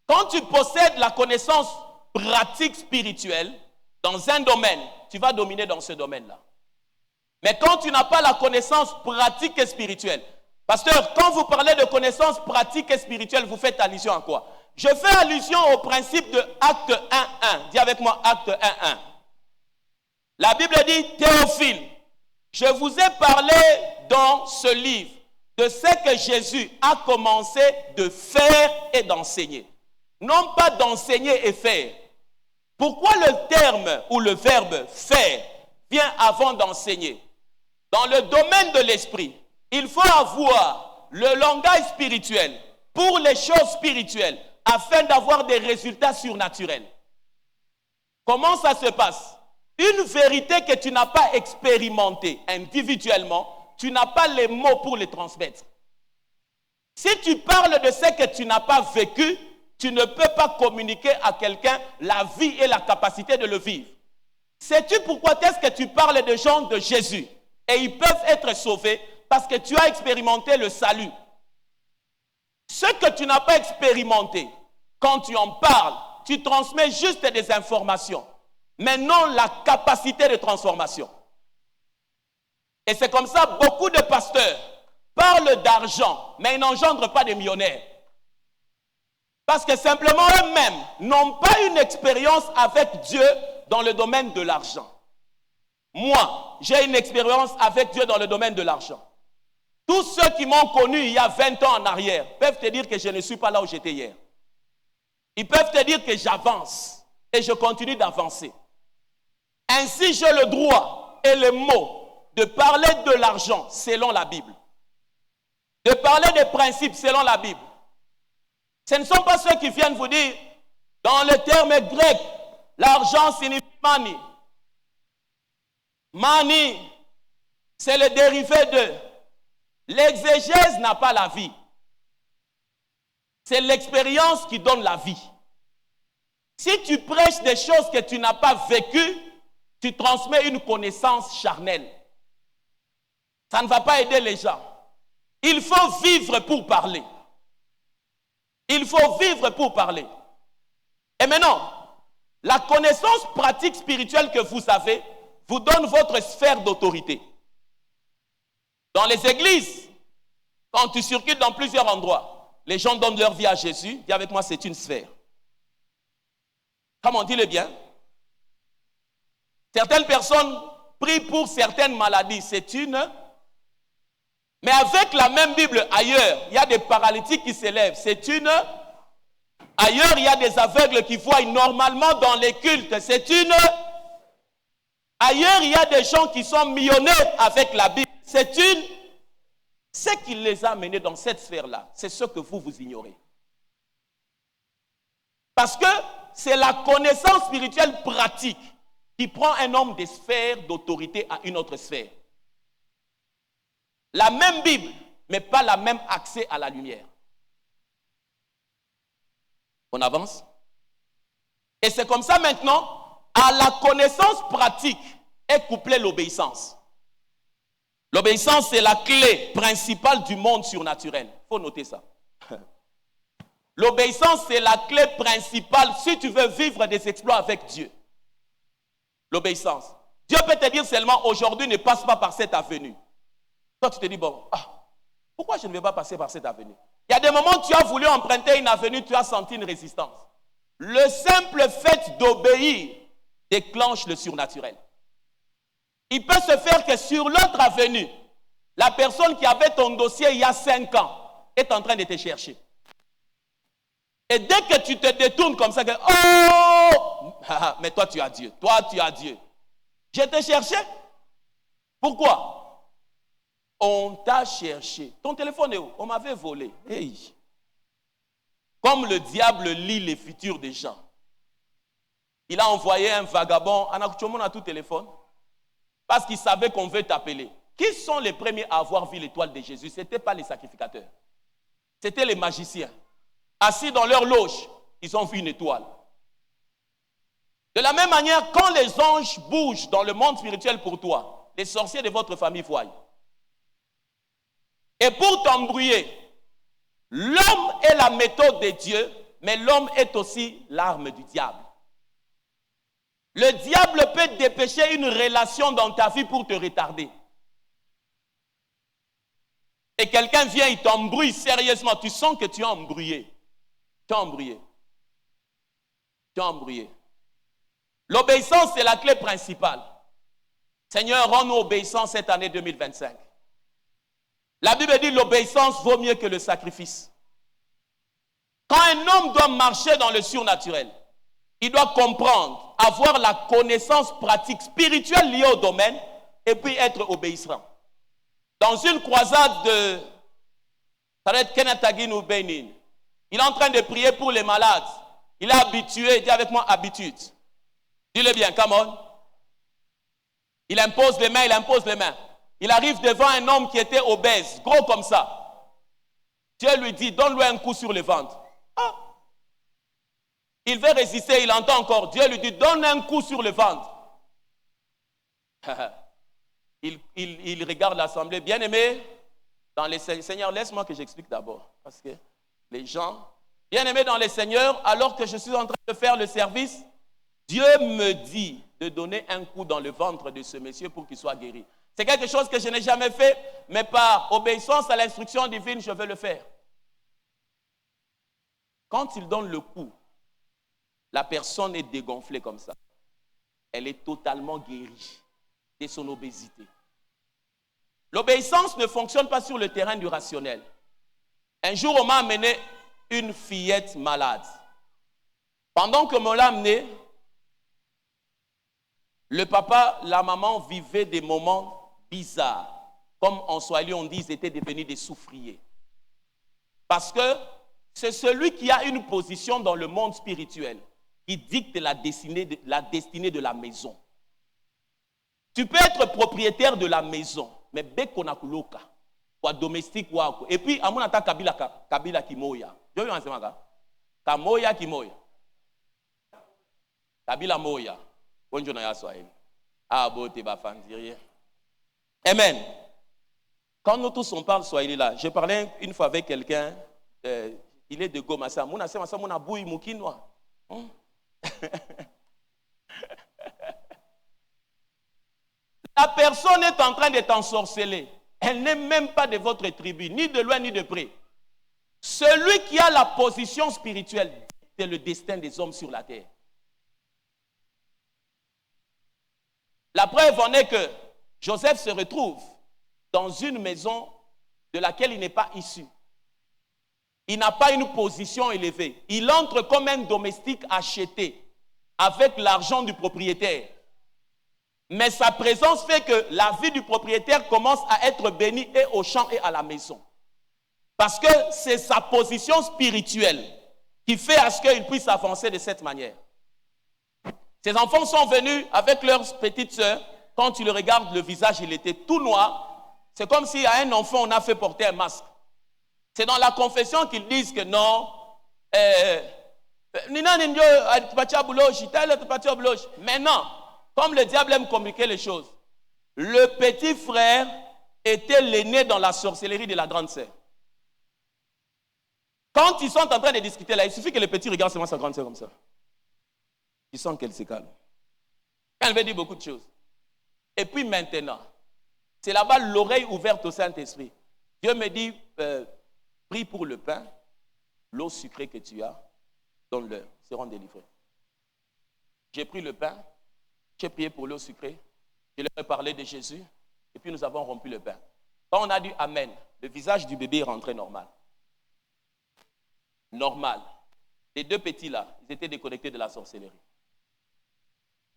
Quand tu possèdes la connaissance pratique spirituelle dans un domaine, tu vas dominer dans ce domaine-là. Mais quand tu n'as pas la connaissance pratique et spirituelle, pasteur, quand vous parlez de connaissance pratique et spirituelle, vous faites allusion à quoi? Je fais allusion au principe de Acte 1.1. Dis avec moi Acte 1.1. La Bible dit, Théophile, je vous ai parlé dans ce livre de ce que Jésus a commencé de faire et d'enseigner. Non pas d'enseigner et faire. Pourquoi le terme ou le verbe faire vient avant d'enseigner? Dans le domaine de l'esprit, il faut avoir le langage spirituel pour les choses spirituelles afin d'avoir des résultats surnaturels. Comment ça se passe? Une vérité que tu n'as pas expérimentée individuellement, tu n'as pas les mots pour les transmettre. Si tu parles de ce que tu n'as pas vécu, tu ne peux pas communiquer à quelqu'un la vie et la capacité de le vivre. Sais-tu pourquoi est-ce que tu parles de gens de Jésus et ils peuvent être sauvés? Parce que tu as expérimenté le salut. Ce que tu n'as pas expérimenté, quand tu en parles, tu transmets juste des informations, mais non la capacité de transformation. Et c'est comme ça, beaucoup de pasteurs parlent d'argent, mais ils n'engendrent pas de millionnaires. Parce que simplement eux-mêmes n'ont pas une expérience avec Dieu dans le domaine de l'argent. Moi, j'ai une expérience avec Dieu dans le domaine de l'argent. Tous ceux qui m'ont connu il y a 20 ans en arrière peuvent te dire que je ne suis pas là où j'étais hier. Ils peuvent te dire que j'avance et je continue d'avancer. Ainsi, j'ai le droit et le mot de parler de l'argent selon la Bible. De parler des principes selon la Bible. Ce ne sont pas ceux qui viennent vous dire, dans le terme grec, l'argent signifie money. Money, c'est le dérivé de. L'exégèse n'a pas la vie. C'est l'expérience qui donne la vie. Si tu prêches des choses que tu n'as pas vécues, tu transmets une connaissance charnelle. Ça ne va pas aider les gens. Il faut vivre pour parler. Il faut vivre pour parler. Et maintenant, la connaissance pratique spirituelle que vous avez vous donne votre sphère d'autorité. Dans les églises, quand tu circules dans plusieurs endroits, les gens donnent leur vie à Jésus. Dis avec moi, c'est une sphère. Comment dit-le bien? Certaines personnes prient pour certaines maladies. C'est une. Mais avec la même Bible, ailleurs, il y a des paralytiques qui s'élèvent. C'est une. Ailleurs, il y a des aveugles qui voient normalement dans les cultes. C'est une. Ailleurs, il y a des gens qui sont millionnaires avec la Bible. C'est une. Ce qui les a amenés dans cette sphère-là, c'est ce que vous ignorez. Parce que c'est la connaissance spirituelle pratique qui prend un homme des sphères d'autorité à une autre sphère. La même Bible, mais pas la même accès à la lumière. On avance? Et c'est comme ça maintenant, à la connaissance pratique est couplée l'obéissance. L'obéissance, c'est la clé principale du monde surnaturel. Il faut noter ça. L'obéissance, c'est la clé principale si tu veux vivre des exploits avec Dieu. L'obéissance. Dieu peut te dire seulement, aujourd'hui, ne passe pas par cette avenue. Toi, tu te dis, bon, pourquoi je ne vais pas passer par cette avenue? Il y a des moments où tu as voulu emprunter une avenue, tu as senti une résistance. Le simple fait d'obéir déclenche le surnaturel. Il peut se faire que sur l'autre avenue, la personne qui avait ton dossier il y a 5 ans est en train de te chercher. Et dès que tu te détournes comme ça, mais toi tu as Dieu, toi tu as Dieu. Je t'ai cherché. Pourquoi? On t'a cherché. Ton téléphone est où? On m'avait volé. Hey. Comme le diable lit les futurs des gens. Il a envoyé un vagabond, on a tout téléphone, parce qu'il savait qu'on veut t'appeler. Qui sont les premiers à avoir vu l'étoile de Jésus? Ce n'étaient pas les sacrificateurs. C'était les magiciens. Assis dans leur loge, ils ont vu une étoile. De la même manière, quand les anges bougent dans le monde spirituel pour toi, les sorciers de votre famille voient. Et pour t'embrouiller, l'homme est la méthode de Dieu, mais l'homme est aussi l'arme du diable. Le diable peut dépêcher une relation dans ta vie pour te retarder. Et quelqu'un vient, il t'embrouille sérieusement. Tu sens que tu es embrouillé. Tu es embrouillé. Tu es embrouillé. L'obéissance, c'est la clé principale. Seigneur, rends-nous obéissants cette année 2025. La Bible dit l'obéissance vaut mieux que le sacrifice. Quand un homme doit marcher dans le surnaturel, il doit comprendre, avoir la connaissance pratique spirituelle liée au domaine et puis être obéissant. Dans une croisade de Kenatagin ou Benin, il est en train de prier pour les malades. Il est habitué, dis avec moi habitude. Dis-le bien, come on. Il impose les mains, il impose les mains. Il arrive devant un homme qui était obèse, gros comme ça. Dieu lui dit, donne-lui un coup sur le ventre. Il veut résister, il entend encore. Dieu lui dit, donne un coup sur le ventre. il regarde l'assemblée. Bien-aimé, dans les Seigneurs, laisse-moi que j'explique d'abord. Parce que les gens, bien-aimés dans les Seigneurs, alors que je suis en train de faire le service, Dieu me dit de donner un coup dans le ventre de ce monsieur pour qu'il soit guéri. C'est quelque chose que je n'ai jamais fait, mais par obéissance à l'instruction divine, je vais le faire. Quand il donne le coup, la personne est dégonflée comme ça. Elle est totalement guérie de son obésité. L'obéissance ne fonctionne pas sur le terrain du rationnel. Un jour, on m'a amené une fillette malade. Pendant que m'on l'a amenée, le papa, la maman vivaient des moments bizarres. Comme en Swahili, on dit, ils étaient devenus des souffriers. Parce que c'est celui qui a une position dans le monde spirituel qui dicte la destinée de la maison. Tu peux être propriétaire de la maison, mais bekonakuloka, ou domestique ou et puis à mon attaque kabila kimoya. Je veux en savoir kamoya kimoya. Kabila moya. Bonjour na Swahili. Ah bote ba fandirie. Amen. Quand nous tous on parle Swahili là, je parlais une fois avec quelqu'un, il est de Goma, ça mon asema ça mon abouyi mukinwa. La personne est en train de t'ensorceler. Elle n'est même pas de votre tribu, ni de loin ni de près. Celui qui a la position spirituelle, c'est le destin des hommes sur la terre. La preuve en est que Joseph se retrouve dans une maison de laquelle il n'est pas issu. Il n'a pas une position élevée. Il entre comme un domestique acheté avec l'argent du propriétaire. Mais sa présence fait que la vie du propriétaire commence à être bénie et au champ et à la maison. Parce que c'est sa position spirituelle qui fait à ce qu'il puisse avancer de cette manière. Ses enfants sont venus avec leurs petites sœurs. Quand tu le regardes, le visage, il était tout noir. C'est comme si à un enfant, on a fait porter un masque. C'est dans la confession qu'ils disent que non. Maintenant, comme le diable aime communiquer les choses, le petit frère était l'aîné dans la sorcellerie de la grande sœur. Quand ils sont en train de discuter là, il suffit que le petit regarde seulement sa grande sœur comme ça. Il sent qu'elle se calme. Elle veut dire beaucoup de choses. Et puis maintenant, c'est là-bas l'oreille ouverte au Saint-Esprit. Dieu me dit, prie pour le pain, l'eau sucrée que tu as, donne-leur, ils seront délivrés. J'ai pris le pain, j'ai prié pour l'eau sucrée, je leur ai parlé de Jésus, et puis nous avons rompu le pain. Quand on a dit Amen, le visage du bébé est rentré normal. Normal. Les deux petits là, ils étaient déconnectés de la sorcellerie.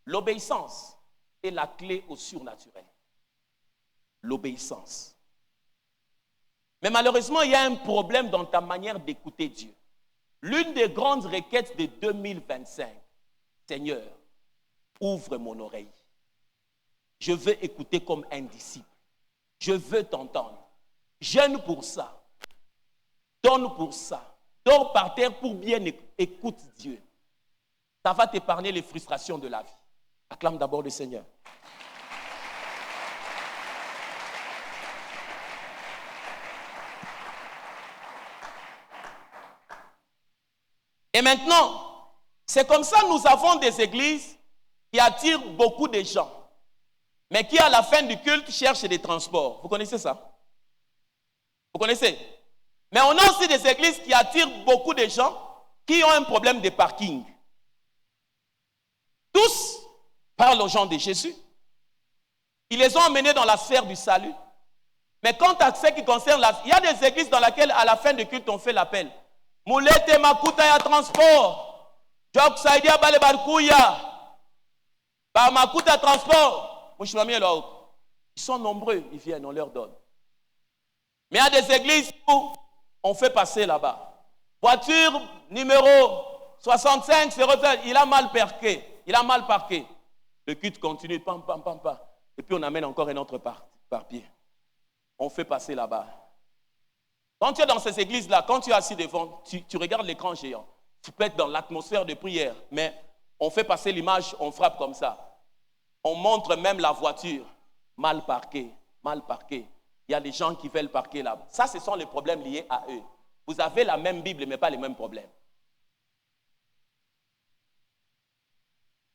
L'obéissance est la clé au surnaturel. L'obéissance. Mais malheureusement, il y a un problème dans ta manière d'écouter Dieu. L'une des grandes requêtes de 2025, Seigneur, ouvre mon oreille. Je veux écouter comme un disciple. Je veux t'entendre. Jeûne pour ça. Donne pour ça. Dors par terre pour bien écouter Dieu. Ça va t'épargner les frustrations de la vie. Acclame d'abord le Seigneur. Et maintenant, c'est comme ça que nous avons des églises qui attirent beaucoup de gens, mais qui à la fin du culte cherchent des transports. Vous connaissez ça? Vous connaissez? Mais on a aussi des églises qui attirent beaucoup de gens qui ont un problème de parking. Tous parlent aux gens de Jésus. Ils les ont emmenés dans la sphère du salut. Mais quant à ce qui concerne il y a des églises dans lesquelles à la fin du culte on fait l'appel. Moulete makuta ya transport. Jok saidia bale barkuya. Ba makuta transport. Ils sont nombreux, ils viennent, on leur donne. Mais il y a des églises où on fait passer là-bas. Voiture numéro 65, il a mal parqué. Il a mal parqué. Le culte continue, pam, pam, pam, pam. Et puis on amène encore un autre par pied. On fait passer là-bas. Quand tu es dans ces églises-là, quand tu es assis devant, tu regardes l'écran géant. Tu peux être dans l'atmosphère de prière, mais on fait passer l'image, on frappe comme ça. On montre même la voiture mal parquée, mal parquée. Il y a des gens qui veulent parquer là. Ça, ce sont les problèmes liés à eux. Vous avez la même Bible, mais pas les mêmes problèmes.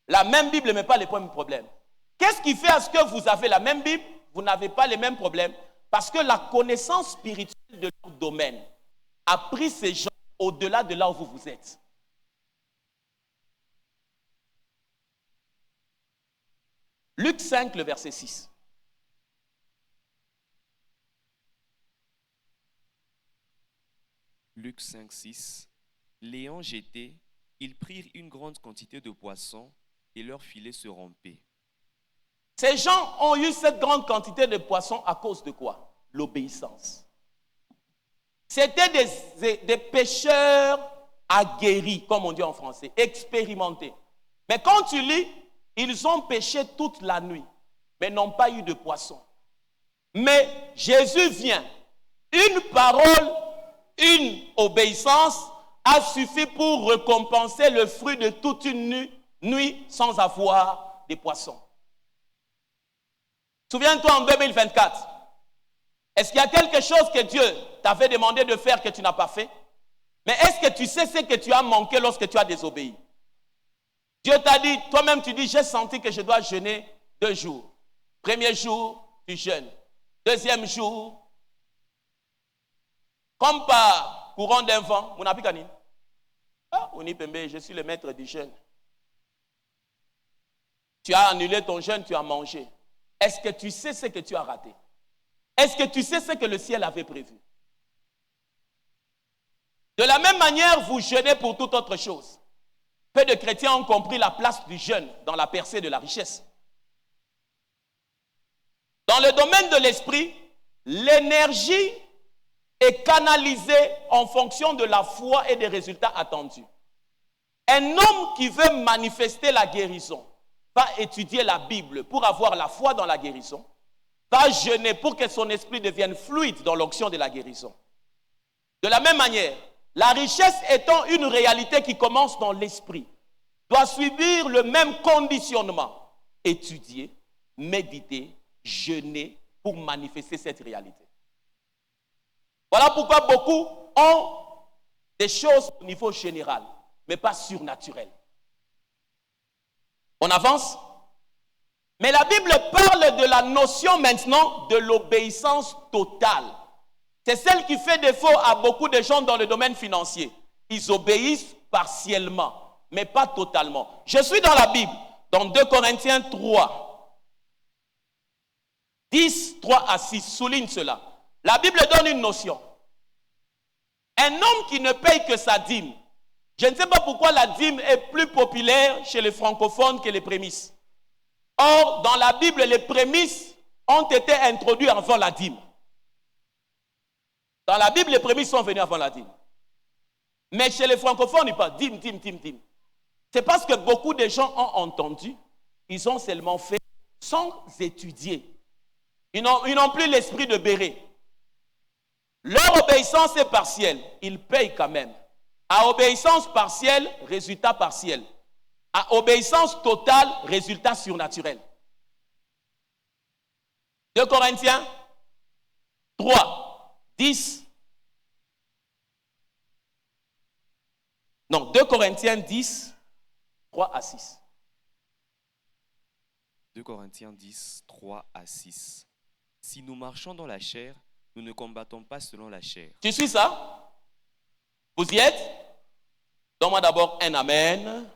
La même Bible, mais pas les mêmes problèmes. Qu'est-ce qui fait à ce que vous avez la même Bible, vous n'avez pas les mêmes problèmes? Parce que la connaissance spirituelle de leur domaine a pris ces gens au-delà de là où vous êtes. Luc 5, le verset 6. Luc 5, 6. L'ayant jeté, ils prirent une grande quantité de poissons et leur filet se rompait. Ces gens ont eu cette grande quantité de poissons à cause de quoi? L'obéissance. C'était des pêcheurs aguerris, comme on dit en français, expérimentés. Mais quand tu lis, ils ont pêché toute la nuit, mais n'ont pas eu de poissons. Mais Jésus vient. Une parole, une obéissance a suffi pour récompenser le fruit de toute une nuit sans avoir de poissons. Souviens-toi en 2024, est-ce qu'il y a quelque chose que Dieu t'avait demandé de faire que tu n'as pas fait? Mais est-ce que tu sais ce que tu as manqué lorsque tu as désobéi? Dieu t'a dit, toi-même tu dis, j'ai senti que je dois jeûner 2 jours. Premier jour, tu jeûnes. Deuxième jour, comme par courant d'un vent, mon apikani. Ah, Onipembe, je suis le maître du jeûne. Tu as annulé ton jeûne, tu as mangé. Est-ce que tu sais ce que tu as raté? Est-ce que tu sais ce que le ciel avait prévu? De la même manière, vous jeûnez pour toute autre chose. Peu de chrétiens ont compris la place du jeûne dans la percée de la richesse. Dans le domaine de l'esprit, l'énergie est canalisée en fonction de la foi et des résultats attendus. Un homme qui veut manifester la guérison va étudier la Bible pour avoir la foi dans la guérison, va jeûner pour que son esprit devienne fluide dans l'onction de la guérison. De la même manière, la richesse étant une réalité qui commence dans l'esprit, doit subir le même conditionnement. Étudier, méditer, jeûner, pour manifester cette réalité. Voilà pourquoi beaucoup ont des choses au niveau général, mais pas surnaturel. On avance? Mais la Bible parle de la notion maintenant de l'obéissance totale. C'est celle qui fait défaut à beaucoup de gens dans le domaine financier. Ils obéissent partiellement, mais pas totalement. Je suis dans la Bible, dans 2 Corinthiens 3, 10, 3 à 6, souligne cela. La Bible donne une notion. Un homme qui ne paye que sa dîme. Je ne sais pas pourquoi la dîme est plus populaire chez les francophones que les prémices. Or, dans la Bible, les prémices ont été introduits avant la dîme. Dans la Bible, les prémices sont venues avant la dîme. Mais chez les francophones, ils parlent dîme, dîme, dîme, dîme. C'est parce que beaucoup de gens ont entendu, ils ont seulement fait sans étudier. Ils n'ont plus l'esprit de béret. Leur obéissance est partielle, ils payent quand même. À obéissance partielle, résultat partiel. À obéissance totale, résultat surnaturel. 2 Corinthiens 3, 10. Non, 2 Corinthiens 10, 3 à 6. 2 Corinthiens 10, 3 à 6. Si nous marchons dans la chair, nous ne combattons pas selon la chair. Tu suis ça? Vous y êtes? Donne-moi d'abord un amen.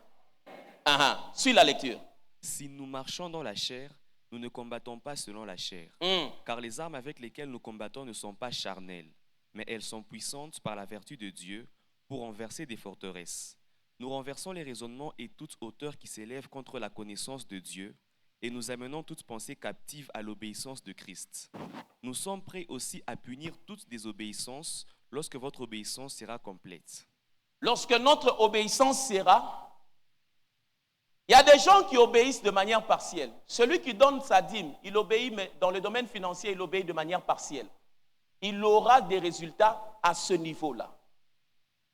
Suis la lecture. Si nous marchons dans la chair, nous ne combattons pas selon la chair. Car les armes avec lesquelles nous combattons ne sont pas charnelles, mais elles sont puissantes par la vertu de Dieu pour renverser des forteresses. Nous renversons les raisonnements et toute hauteur qui s'élève contre la connaissance de Dieu, et nous amenons toute pensée captive à l'obéissance de Christ. Nous sommes prêts aussi à punir toute désobéissance lorsque votre obéissance sera complète. Lorsque notre obéissance sera... Il y a des gens qui obéissent de manière partielle. Celui qui donne sa dîme, il obéit, mais dans le domaine financier, il obéit de manière partielle. Il aura des résultats à ce niveau-là.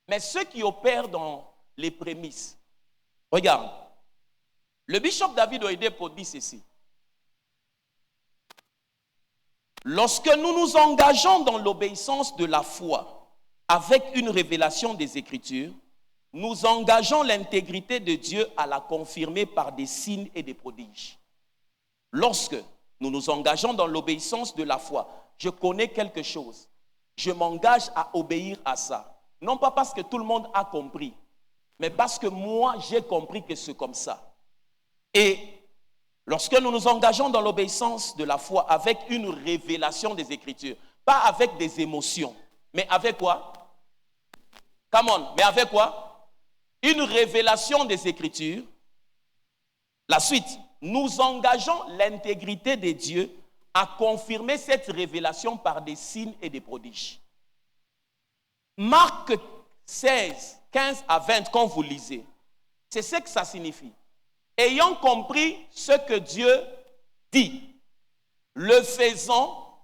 Mais ceux qui opèrent dans les prémices, regarde, le bishop David Oyedepo dit ceci. Lorsque nous nous engageons dans l'obéissance de la foi avec une révélation des Écritures, nous engageons l'intégrité de Dieu à la confirmer par des signes et des prodiges. Lorsque nous nous engageons dans l'obéissance de la foi, je connais quelque chose, je m'engage à obéir à ça. Non pas parce que tout le monde a compris, mais parce que moi j'ai compris que c'est comme ça. Et lorsque nous nous engageons dans l'obéissance de la foi avec une révélation des Écritures, pas avec des émotions, mais avec quoi? Come on, mais avec quoi? Une révélation des Écritures. La suite, nous engageons l'intégrité de Dieu à confirmer cette révélation par des signes et des prodiges. Marc 16, 15 à 20, quand vous lisez, c'est ce que ça signifie. Ayant compris ce que Dieu dit, le faisant,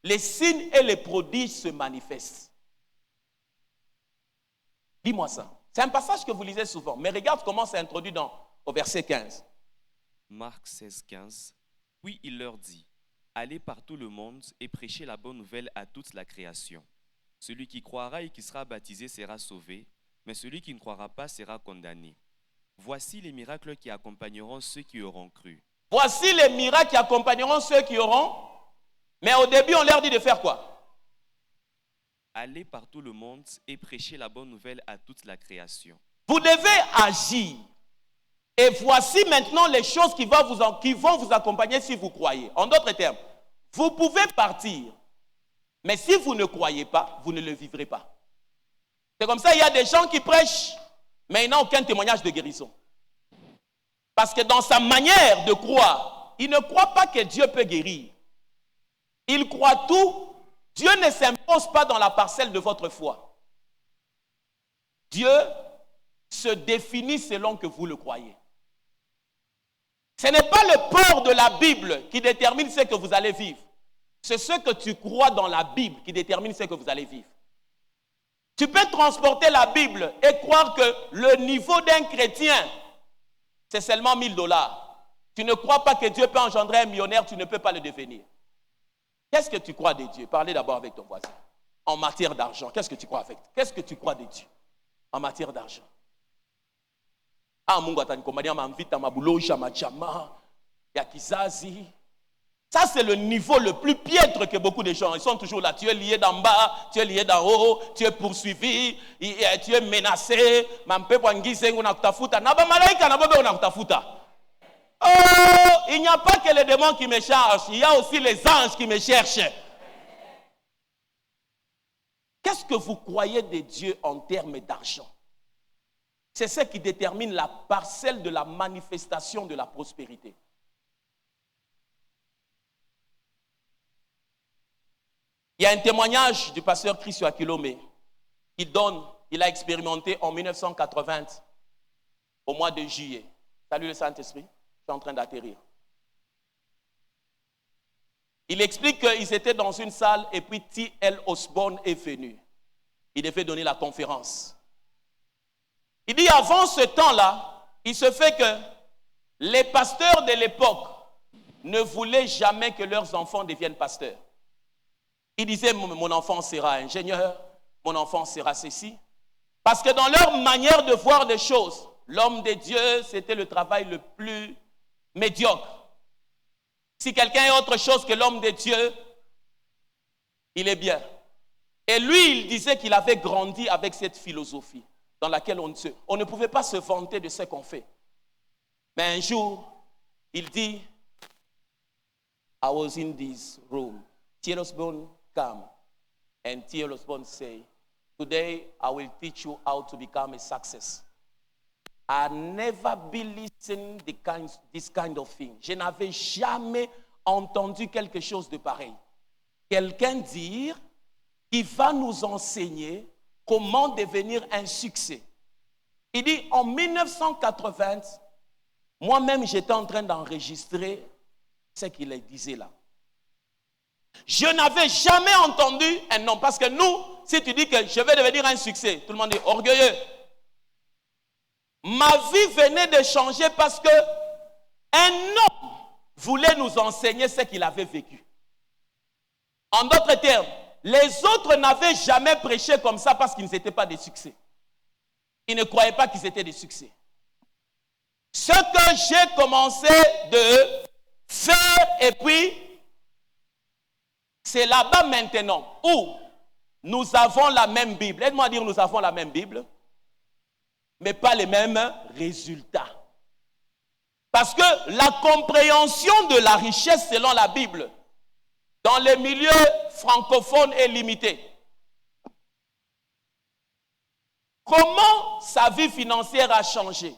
les signes et les prodiges se manifestent. Dis-moi ça. C'est un passage que vous lisez souvent, mais regarde comment c'est introduit au verset 15. Marc 16, 15. Puis il leur dit, allez par tout le monde et prêchez la bonne nouvelle à toute la création. Celui qui croira et qui sera baptisé sera sauvé, mais celui qui ne croira pas sera condamné. Voici les miracles qui accompagneront ceux qui auront cru. Voici les miracles qui accompagneront ceux qui auront. Mais au début, on leur dit de faire quoi? Allez par tout le monde et prêchez la bonne nouvelle à toute la création. Vous devez agir. Et voici maintenant les choses qui vont vous accompagner si vous croyez. En d'autres termes, vous pouvez partir. Mais si vous ne croyez pas, vous ne le vivrez pas. C'est comme ça, il y a des gens qui prêchent, mais ils n'ont aucun témoignage de guérison. Parce que dans sa manière de croire, il ne croit pas que Dieu peut guérir. Il croit tout. Dieu ne s'impose pas dans la parcelle de votre foi. Dieu se définit selon que vous le croyez. Ce n'est pas le port de la Bible qui détermine ce que vous allez vivre. C'est ce que tu crois dans la Bible qui détermine ce que vous allez vivre. Tu peux transporter la Bible et croire que le niveau d'un chrétien, c'est seulement $1000. Tu ne crois pas que Dieu peut engendrer un millionnaire, tu ne peux pas le devenir. Qu'est-ce que tu crois de Dieu? Parlez d'abord avec ton voisin. En matière d'argent, qu'est-ce que tu crois avec? Qu'est-ce que tu crois de Dieu? En matière d'argent. Ah, Mungu atanikomania mamvita, mabuloja, majama, ya kizazi. Ça, c'est le niveau le plus piètre que beaucoup de gens. Ils sont toujours là. Tu es lié d'en bas, tu es lié d'en haut, tu es poursuivi, tu es menacé. Oh, il n'y a pas que les démons qui me cherchent, il y a aussi les anges qui me cherchent. Qu'est-ce que vous croyez de Dieu en termes d'argent? C'est ce qui détermine la parcelle de la manifestation de la prospérité. Il y a un témoignage du pasteur Christophe Akilome qui donne, il a expérimenté en 1980, au mois de juillet. Salut le Saint-Esprit, je suis en train d'atterrir. Il explique qu'ils étaient dans une salle et puis T.L. Osborne est venu. Il devait donner la conférence. Il dit avant ce temps-là, il se fait que les pasteurs de l'époque ne voulaient jamais que leurs enfants deviennent pasteurs. Ils disaient, mon enfant sera ingénieur, mon enfant sera ceci. Parce que dans leur manière de voir les choses, l'homme de Dieu, c'était le travail le plus médiocre. Si quelqu'un est autre chose que l'homme de Dieu, il est bien. Et lui, il disait qu'il avait grandi avec cette philosophie dans laquelle on ne pouvait pas se vanter de ce qu'on fait. Mais un jour, il dit, I was in this room. T.L. Osborne come and T.L. Osborne say, today I will teach you how to become a success. I never been listening this kind of thing. Je n'avais jamais entendu quelque chose de pareil. Quelqu'un dire qu'il va nous enseigner comment devenir un succès. Il dit, en 1980, moi-même j'étais en train d'enregistrer ce qu'il disait là. Je n'avais jamais entendu un nom. Parce que nous, si tu dis que je vais devenir un succès, tout le monde est orgueilleux. Ma vie venait de changer parce que un homme voulait nous enseigner ce qu'il avait vécu. En d'autres termes, les autres n'avaient jamais prêché comme ça parce qu'ils n'étaient pas des succès. Ils ne croyaient pas qu'ils étaient des succès. Ce que j'ai commencé de faire et puis c'est là-bas maintenant où nous avons la même Bible. Aide-moi dire, nous avons la même Bible, mais pas les mêmes résultats. Parce que la compréhension de la richesse selon la Bible, dans les milieux francophones est limitée. Comment sa vie financière a changé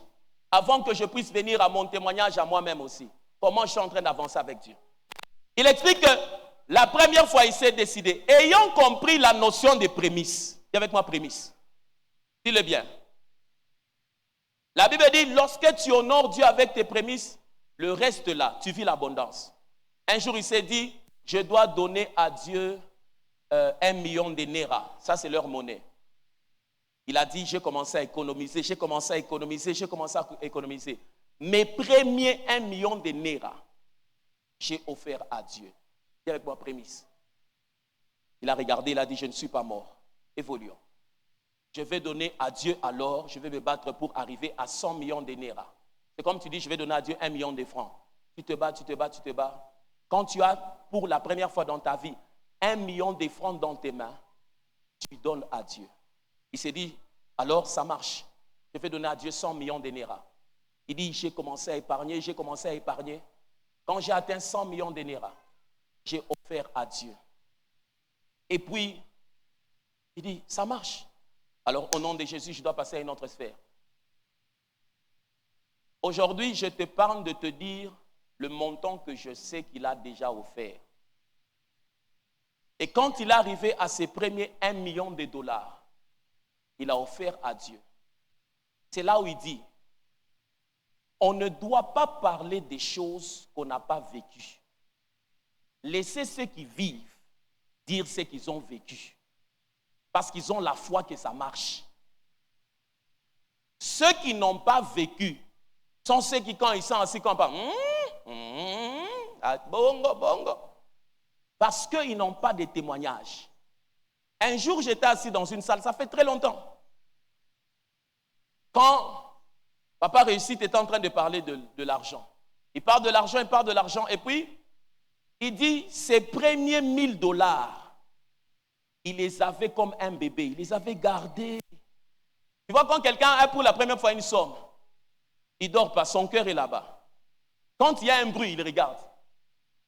avant que je puisse venir à mon témoignage à moi-même aussi? Comment je suis en train d'avancer avec Dieu? Il explique que la première fois, il s'est décidé, ayant compris la notion des prémices. Dis avec moi, prémices. Dis-le bien. La Bible dit, lorsque tu honores Dieu avec tes prémices, le reste là, tu vis l'abondance. Un jour, il s'est dit, je dois donner à Dieu 1 million de Naira. Ça, c'est leur monnaie. Il a dit, j'ai commencé à économiser. Mes premiers 1 million de Naira, j'ai offert à Dieu. Dis avec moi, prémisse. Il a regardé, il a dit, je ne suis pas mort. Évoluons. Je vais donner à Dieu alors, je vais me battre pour arriver à 100 millions de Naira. C'est comme tu dis, je vais donner à Dieu 1 million de francs. Tu te bats. Quand tu as, pour la première fois dans ta vie, 1 million de francs dans tes mains, tu donnes à Dieu. Il s'est dit, alors ça marche. Je vais donner à Dieu 100 millions de Naira. Il dit, j'ai commencé à épargner. Quand j'ai atteint 100 millions de Naira, j'ai offert à Dieu. Et puis, il dit, ça marche. Alors, au nom de Jésus, je dois passer à une autre sphère. Aujourd'hui, je te parle de te dire le montant que je sais qu'il a déjà offert. Et quand il est arrivé à ses premiers 1 million de dollars, il a offert à Dieu. C'est là où il dit, on ne doit pas parler des choses qu'on n'a pas vécues. Laissez ceux qui vivent dire ce qu'ils ont vécu. Parce qu'ils ont la foi que ça marche. Ceux qui n'ont pas vécu sont ceux qui, quand ils sont assis, quand ils parlent, bongo. Parce qu'ils n'ont pas de témoignages. Un jour, j'étais assis dans une salle, ça fait très longtemps. Quand Papa Réussite était en train de parler de l'argent. Il parle de l'argent, et puis il dit, ses premiers $1000, il les avait comme un bébé, il les avait gardés. Tu vois, quand quelqu'un a pour la première fois une somme, il ne dort pas, son cœur est là-bas. Quand il y a un bruit, il regarde.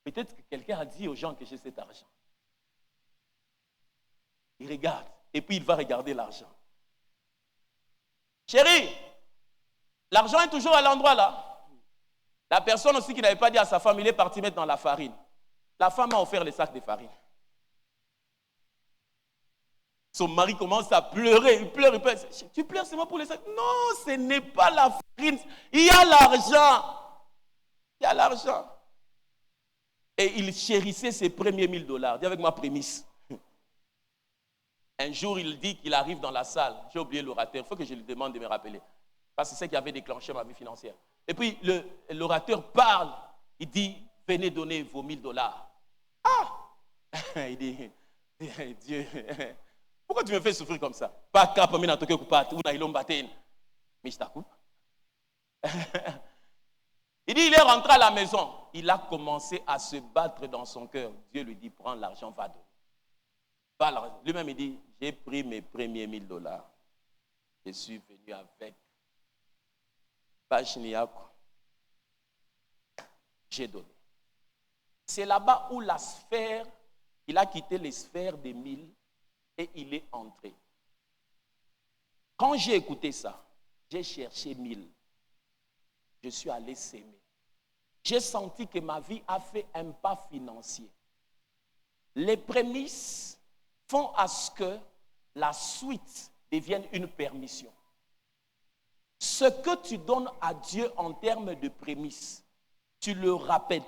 Peut-être que quelqu'un a dit aux gens que j'ai cet argent. Il regarde, et puis il va regarder l'argent. Chérie, l'argent est toujours à l'endroit là. La personne aussi qui n'avait pas dit à sa femme, il est parti mettre dans la farine. La femme a offert les sacs de farine. Son mari commence à pleurer, il pleure. Tu pleures seulement pour les sacs? Non, ce n'est pas la farine. Il y a l'argent. Il y a l'argent. Et il chérissait ses premiers $1000. Dis avec moi, prémisse. Un jour, il dit qu'il arrive dans la salle. J'ai oublié l'orateur. Il faut que je lui demande de me rappeler. Parce que c'est ce qui avait déclenché ma vie financière. Et puis, l'orateur parle. Il dit, venez donner vos $1000. Il dit, Dieu, pourquoi tu me fais souffrir comme ça? Pas capable de me couper, ou mais je t'accoupe. Il dit, il est rentré à la maison. Il a commencé à se battre dans son cœur. Dieu lui dit, prends l'argent, va donner. Lui-même, il dit, j'ai pris mes premiers $1000. Je suis venu avec Pachniako. J'ai donné. C'est là-bas où la sphère, il a quitté les sphères des 1000 et il est entré. Quand j'ai écouté ça, j'ai cherché 1000. Je suis allé s'aimer. J'ai senti que ma vie a fait un pas financier. Les prémices font à ce que la suite devienne une permission. Ce que tu donnes à Dieu en termes de prémices, tu lui rappelles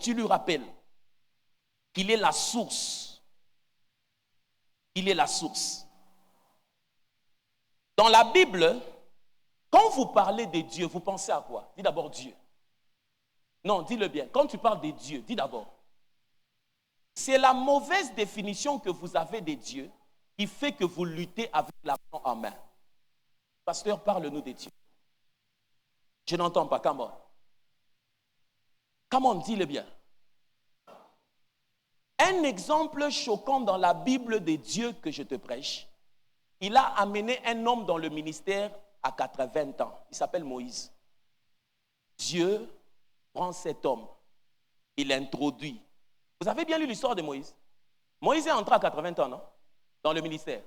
qu'il est la source. Il est la source. Dans la Bible, quand vous parlez de Dieu, vous pensez à quoi? Dis d'abord Dieu. Non, dis-le bien. Quand tu parles de Dieu, dis d'abord. C'est la mauvaise définition que vous avez de Dieu qui fait que vous luttez avec l'argent en main. Pasteur, parle-nous de Dieu. Je n'entends pas. Come on. Come on, dis-le bien. Un exemple choquant dans la Bible de Dieu que je te prêche, il a amené un homme dans le ministère à 80 ans. Il s'appelle Moïse. Dieu prend cet homme, il l'introduit. Vous avez bien lu l'histoire de Moïse? Moïse est entré à 80 ans, non? Dans le ministère.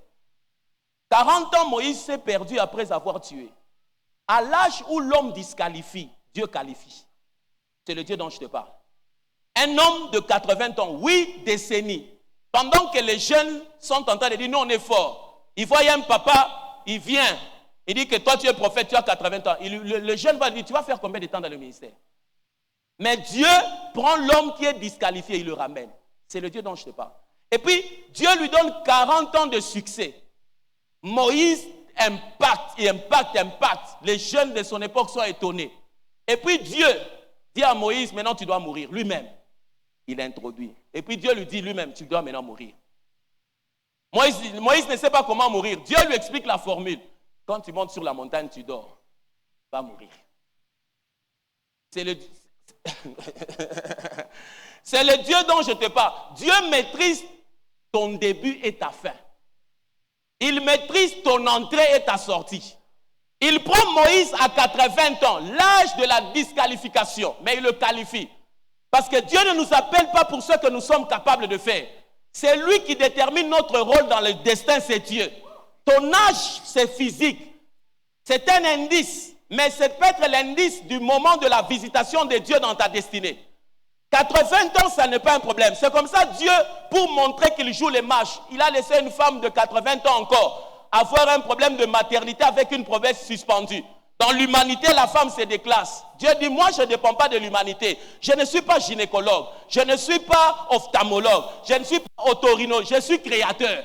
40 ans, Moïse s'est perdu après avoir tué. À l'âge où l'homme disqualifie, Dieu qualifie. C'est le Dieu dont je te parle. Un homme de 80 ans, 8 décennies, pendant que les jeunes sont en train de dire, nous on est forts. Il voit un papa, il vient, il dit que toi tu es prophète, tu as 80 ans. Le jeune va dire, tu vas faire combien de temps dans le ministère? Mais Dieu prend l'homme qui est disqualifié, il le ramène. C'est le Dieu dont je te parle. Et puis, Dieu lui donne 40 ans de succès. Moïse impacte. Les jeunes de son époque sont étonnés. Et puis Dieu dit à Moïse, maintenant tu dois mourir. Lui-même, il introduit. Et puis Dieu lui dit lui-même, tu dois maintenant mourir. Moïse ne sait pas comment mourir. Dieu lui explique la formule. Quand tu montes sur la montagne, tu dors. Tu vas mourir. C'est le Dieu dont je te parle. Dieu maîtrise ton début et ta fin. Il maîtrise ton entrée et ta sortie. Il prend Moïse à 80 ans, l'âge de la disqualification, mais il le qualifie. Parce que Dieu ne nous appelle pas pour ce que nous sommes capables de faire. C'est lui qui détermine notre rôle dans le destin, c'est Dieu. Ton âge, c'est physique. C'est un indice, mais c'est peut-être l'indice du moment de la visitation de Dieu dans ta destinée. 80 ans, ça n'est pas un problème. C'est comme ça, Dieu, pour montrer qu'il joue les matchs, il a laissé une femme de 80 ans encore avoir un problème de maternité avec une promesse suspendue. Dans l'humanité, la femme se déclasse. Dieu dit, moi, je ne dépends pas de l'humanité. Je ne suis pas gynécologue. Je ne suis pas ophtalmologue. Je ne suis pas otorino. Je suis créateur.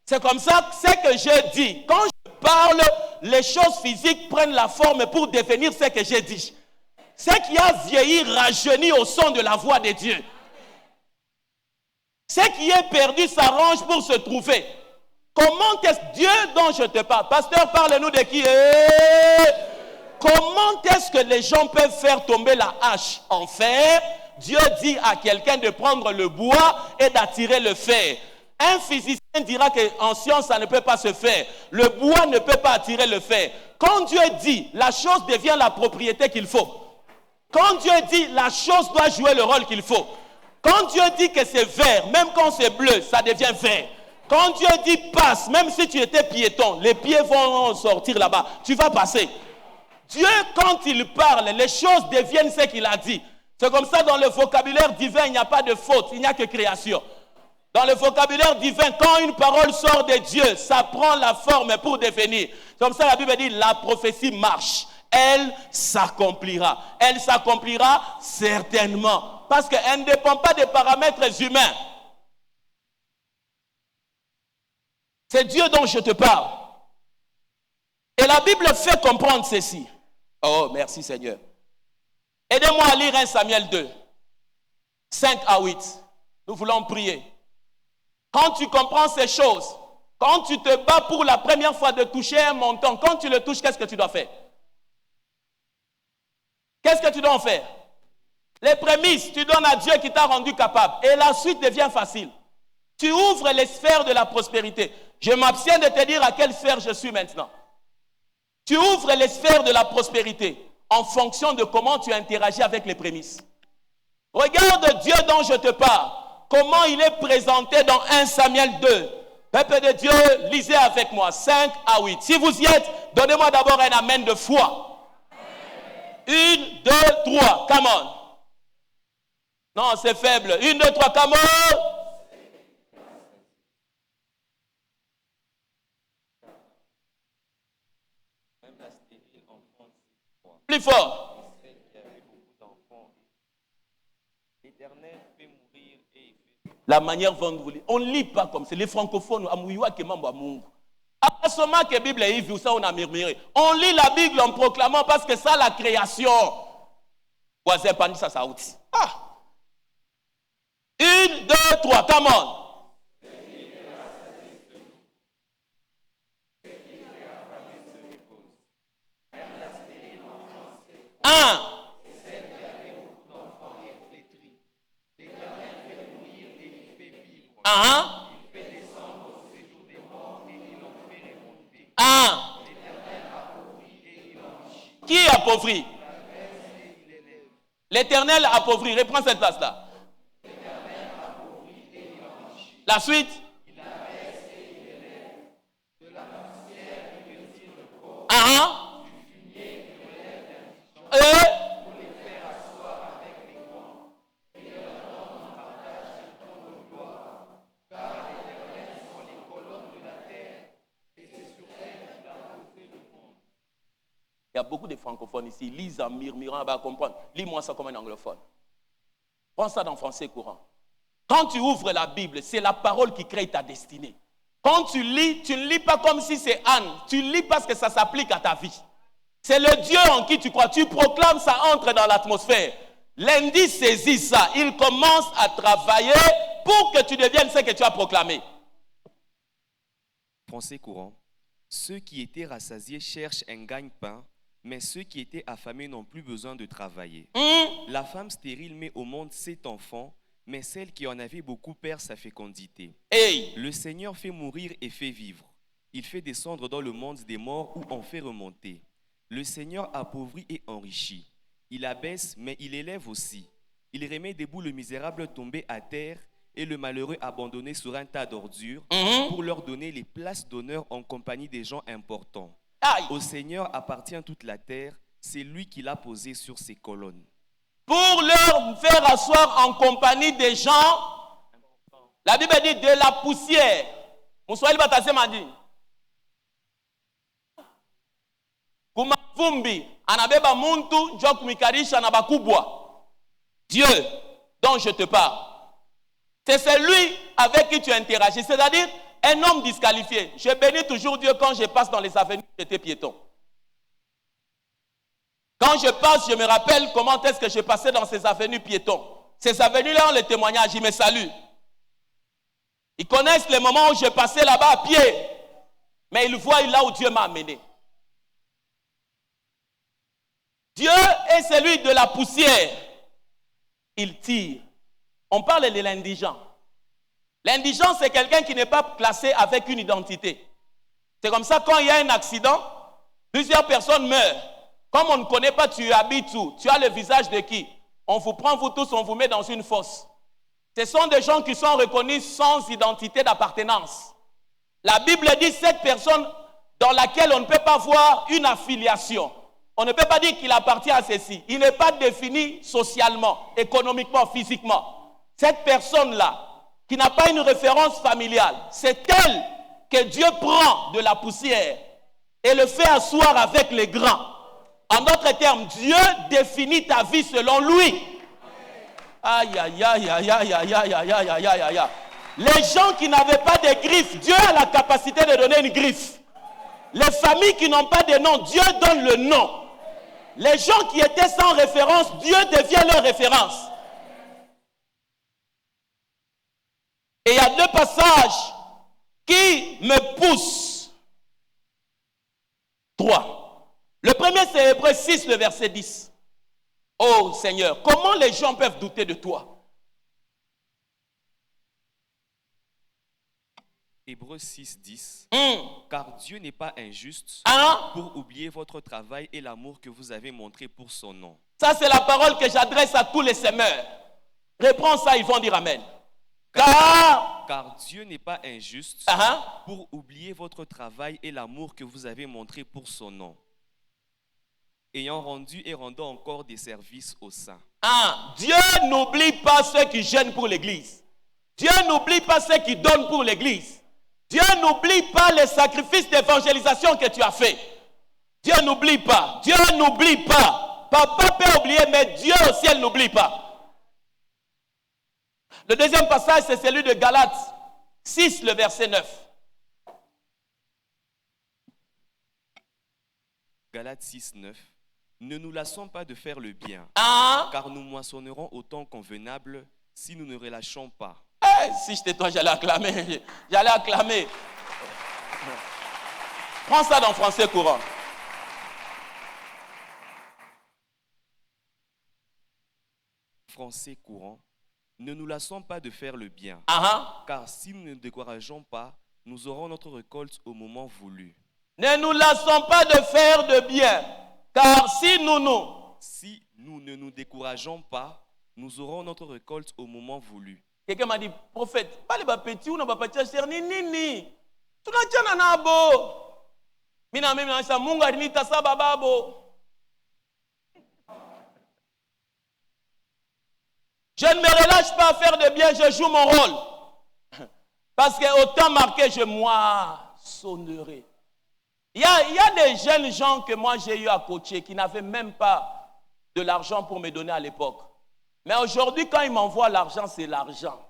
C'est comme ça, c'est que je dis. Quand je parle, les choses physiques prennent la forme pour définir ce que j'ai dit. Ce qui a vieilli rajeunit au son de la voix de Dieu. Ce qui est perdu s'arrange pour se trouver. Comment est-ce Dieu dont je te parle? Pasteur, parle-nous de qui est. Comment est-ce que les gens peuvent faire tomber la hache en fer? Dieu dit à quelqu'un de prendre le bois et d'attirer le fer. Un physicien dira qu'en science, ça ne peut pas se faire. Le bois ne peut pas attirer le fer. Quand Dieu dit, la chose devient la propriété qu'il faut. Quand Dieu dit, la chose doit jouer le rôle qu'il faut. Quand Dieu dit que c'est vert, même quand c'est bleu, ça devient vert. Quand Dieu dit passe, même si tu étais piéton, les pieds vont sortir là-bas, tu vas passer. Dieu, quand il parle, les choses deviennent ce qu'il a dit. C'est comme ça dans le vocabulaire divin, il n'y a pas de faute, il n'y a que création. Dans le vocabulaire divin, quand une parole sort de Dieu, ça prend la forme pour devenir. C'est comme ça la Bible dit, la prophétie marche. Elle s'accomplira. Elle s'accomplira certainement. Parce qu'elle ne dépend pas des paramètres humains. C'est Dieu dont je te parle. Et la Bible fait comprendre ceci. Oh, merci Seigneur. Aidez-moi à lire 1 Samuel 2, 5 à 8. Nous voulons prier. Quand tu comprends ces choses, quand tu te bats pour la première fois de toucher un montant, quand tu le touches, qu'est-ce que tu dois faire? Qu'est-ce que tu dois en faire? Les prémices, tu donnes à Dieu qui t'a rendu capable. Et la suite devient facile. Tu ouvres les sphères de la prospérité. Je m'abstiens de te dire à quelle sphère je suis maintenant. Tu ouvres les sphères de la prospérité en fonction de comment tu interagis avec les prémices. Regarde Dieu dont je te parle. Comment il est présenté dans 1 Samuel 2. Peuple de Dieu, lisez avec moi 5 à 8. Si vous y êtes, donnez-moi d'abord un amen de foi. 1, 2, 3, come on. Non, c'est faible. 1, 2, 3, come on. Plus fort. La manière dont vous lisez. On ne lit pas comme ça. Les francophones, on lit la Bible en proclamant parce que ça, la création. Voisin, pas ça, ça outil. 1, 2, 3, come on. Qui appauvrit? L'Éternel appauvrit. Reprends cette place-là. La suite. Il y a beaucoup de francophones ici. Ils lisent en murmurant, on va comprendre. Lis-moi ça comme un anglophone. Prends ça dans français courant. Quand tu ouvres la Bible, c'est la parole qui crée ta destinée. Quand tu lis, tu ne lis pas comme si c'est Anne. Tu lis parce que ça s'applique à ta vie. C'est le Dieu en qui tu crois. Tu proclames, ça entre dans l'atmosphère. Lundi saisit ça. Il commence à travailler pour que tu deviennes ce que tu as proclamé. Français courant. Ceux qui étaient rassasiés cherchent un gagne-pain, mais ceux qui étaient affamés n'ont plus besoin de travailler. La femme stérile met au monde 7 enfants, mais celle qui en avait beaucoup perd sa fécondité. Le Seigneur fait mourir et fait vivre. Il fait descendre dans le monde des morts ou en fait remonter. Le Seigneur appauvrit et enrichit. Il abaisse, mais il élève aussi. Il remet debout le misérable tombé à terre et le malheureux abandonné sur un tas d'ordures pour leur donner les places d'honneur en compagnie des gens importants. Au Seigneur appartient toute la terre, c'est lui qui l'a posée sur ses colonnes. Pour leur faire asseoir en compagnie des gens, la Bible dit de la poussière. Moussoïl Batase m'a dit. Kumavumbi, anabeba muntu, njok mikarisha nabakubwa. Dieu dont je te parle. C'est celui avec qui tu interagis, c'est-à-dire un homme disqualifié. Je bénis toujours Dieu quand je passe dans les avenues, j'étais piéton. Quand je passe, je me rappelle comment est-ce que je passais dans ces avenues piétons. Ces avenues-là ont le témoignage, ils me saluent. Ils connaissent les moments où je passais là-bas à pied. Mais ils voient là où Dieu m'a amené. Dieu est celui de la poussière. Il tire. On parle de l'indigent. L'indigent, c'est quelqu'un qui n'est pas classé avec une identité. C'est comme ça, quand il y a un accident, plusieurs personnes meurent. Comme on ne connaît pas, tu habites où? Tu as le visage de qui? On vous prend, vous tous, on vous met dans une fosse. Ce sont des gens qui sont reconnus sans identité d'appartenance. La Bible dit cette personne dans laquelle on ne peut pas voir une affiliation. On ne peut pas dire qu'il appartient à ceci. Il n'est pas défini socialement, économiquement, physiquement. Cette personne-là, qui n'a pas une référence familiale, c'est elle que Dieu prend de la poussière et le fait asseoir avec les grands. En d'autres termes, Dieu définit ta vie selon lui. Aïe, aïe, aïe, aïe, aïe, aïe, aïe, aïe, aïe, aïe, aïe, aïe. Les gens qui n'avaient pas de griffes, Dieu a la capacité de donner une griffe. Les familles qui n'ont pas de nom, Dieu donne le nom. Les gens qui étaient sans référence, Dieu devient leur référence. Et il y a deux passages qui me poussent. 3. Le premier, c'est Hébreux 6, le verset 10. Oh Seigneur, comment les gens peuvent douter de toi? Hébreux 6, 10. Car Dieu n'est pas injuste pour oublier votre travail et l'amour que vous avez montré pour son nom. Ça, c'est la parole que j'adresse à tous les semeurs. Reprends ça, ils vont dire Amen. Car Dieu n'est pas injuste pour oublier votre travail et l'amour que vous avez montré pour son nom, ayant rendu et rendant encore des services aux saints. Dieu n'oublie pas ceux qui gênent pour l'église. Dieu n'oublie pas ceux qui donnent pour l'église. Dieu n'oublie pas les sacrifices d'évangélisation que tu as fait. Dieu n'oublie pas. Dieu n'oublie pas. Papa peut oublier, mais Dieu au ciel n'oublie pas. Le deuxième passage, c'est celui de Galates 6, le verset 9. Galates 6, 9. Ne nous lassons pas de faire le bien, car nous moissonnerons au temps convenable si nous ne relâchons pas. Si j'étais toi, j'allais acclamer. J'allais acclamer. Prends ça dans français courant. Français courant. Ne nous lassons pas de faire le bien, car si nous ne décourageons pas, nous aurons notre récolte au moment voulu. Ne nous lassons pas de faire de bien, car si nous ne nous décourageons pas, nous aurons notre récolte au moment voulu. Quelqu'un m'a dit, prophète, pas les petits ou non pas petits cher ni ni. Tu n'as pas nabo. Mina mina sa munga ni ta sa bababo. Je ne me relâche pas à faire de bien, je joue mon rôle. Parce qu'au temps marqué, je moissonnerai. Il y a des jeunes gens que moi j'ai eu à coacher qui n'avaient même pas de l'argent pour me donner à l'époque. Mais aujourd'hui, quand ils m'envoient l'argent, c'est l'argent.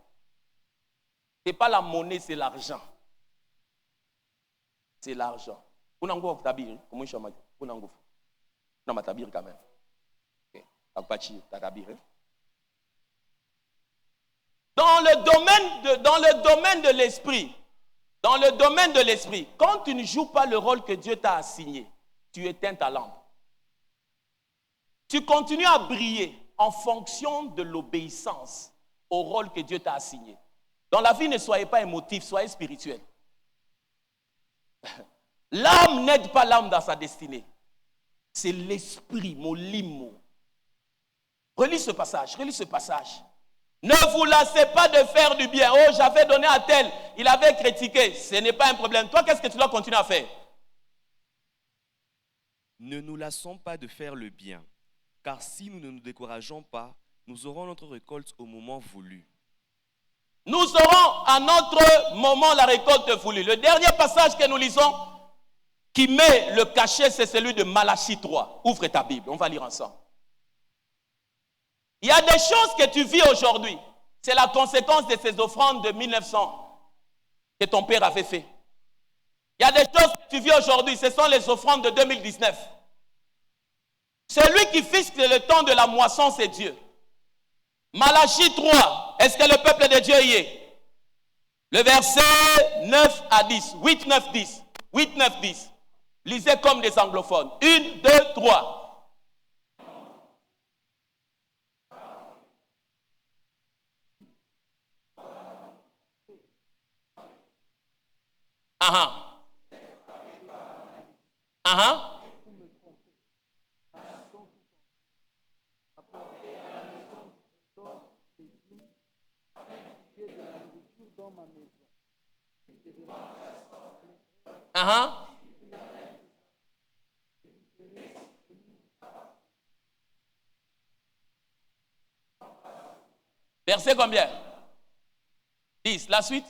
Ce n'est pas la monnaie, c'est l'argent. C'est l'argent. Vous n'avez pas tabir, comment je suis vous n'avez pas tabir quand même. Dans le domaine de l'esprit, quand tu ne joues pas le rôle que Dieu t'a assigné, tu éteins ta lampe. Tu continues à briller en fonction de l'obéissance au rôle que Dieu t'a assigné. Dans la vie, ne soyez pas émotif, soyez spirituel. L'âme n'aide pas l'âme dans sa destinée. C'est l'esprit, molimo. Relis ce passage. Ne vous lassez pas de faire du bien. Oh, j'avais donné à tel, il avait critiqué. Ce n'est pas un problème. Toi, qu'est-ce que tu dois continuer à faire? Ne nous lassons pas de faire le bien, car si nous ne nous décourageons pas, nous aurons notre récolte au moment voulu. Nous aurons à notre moment la récolte voulue. Le dernier passage que nous lisons, qui met le cachet, c'est celui de Malachie 3. Ouvre ta Bible, on va lire ensemble. Il y a des choses que tu vis aujourd'hui. C'est la conséquence de ces offrandes de 1900 que ton père avait fait. Il y a des choses que tu vis aujourd'hui. Ce sont les offrandes de 2019. Celui qui fixe le temps de la moisson, c'est Dieu. Malachie 3. Est-ce que le peuple de Dieu y est? Le verset 9 à 10. 8, 9, 10. 8, 9, 10. Lisez comme des anglophones. 1, 2, 3. Ah ah. Verset combien? 10. La suite?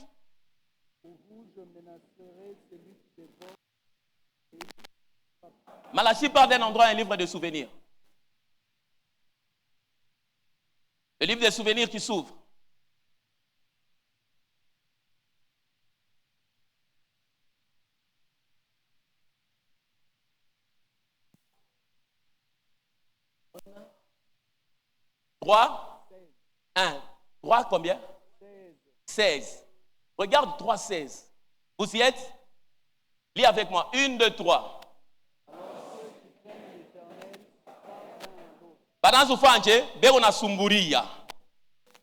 Malachie part d'un endroit, un livre de souvenirs. Le livre des souvenirs qui s'ouvre. Trois, 1. 3 combien? 16. Regarde 3, 16. Vous y êtes? Lis avec moi. 1, 2, 3.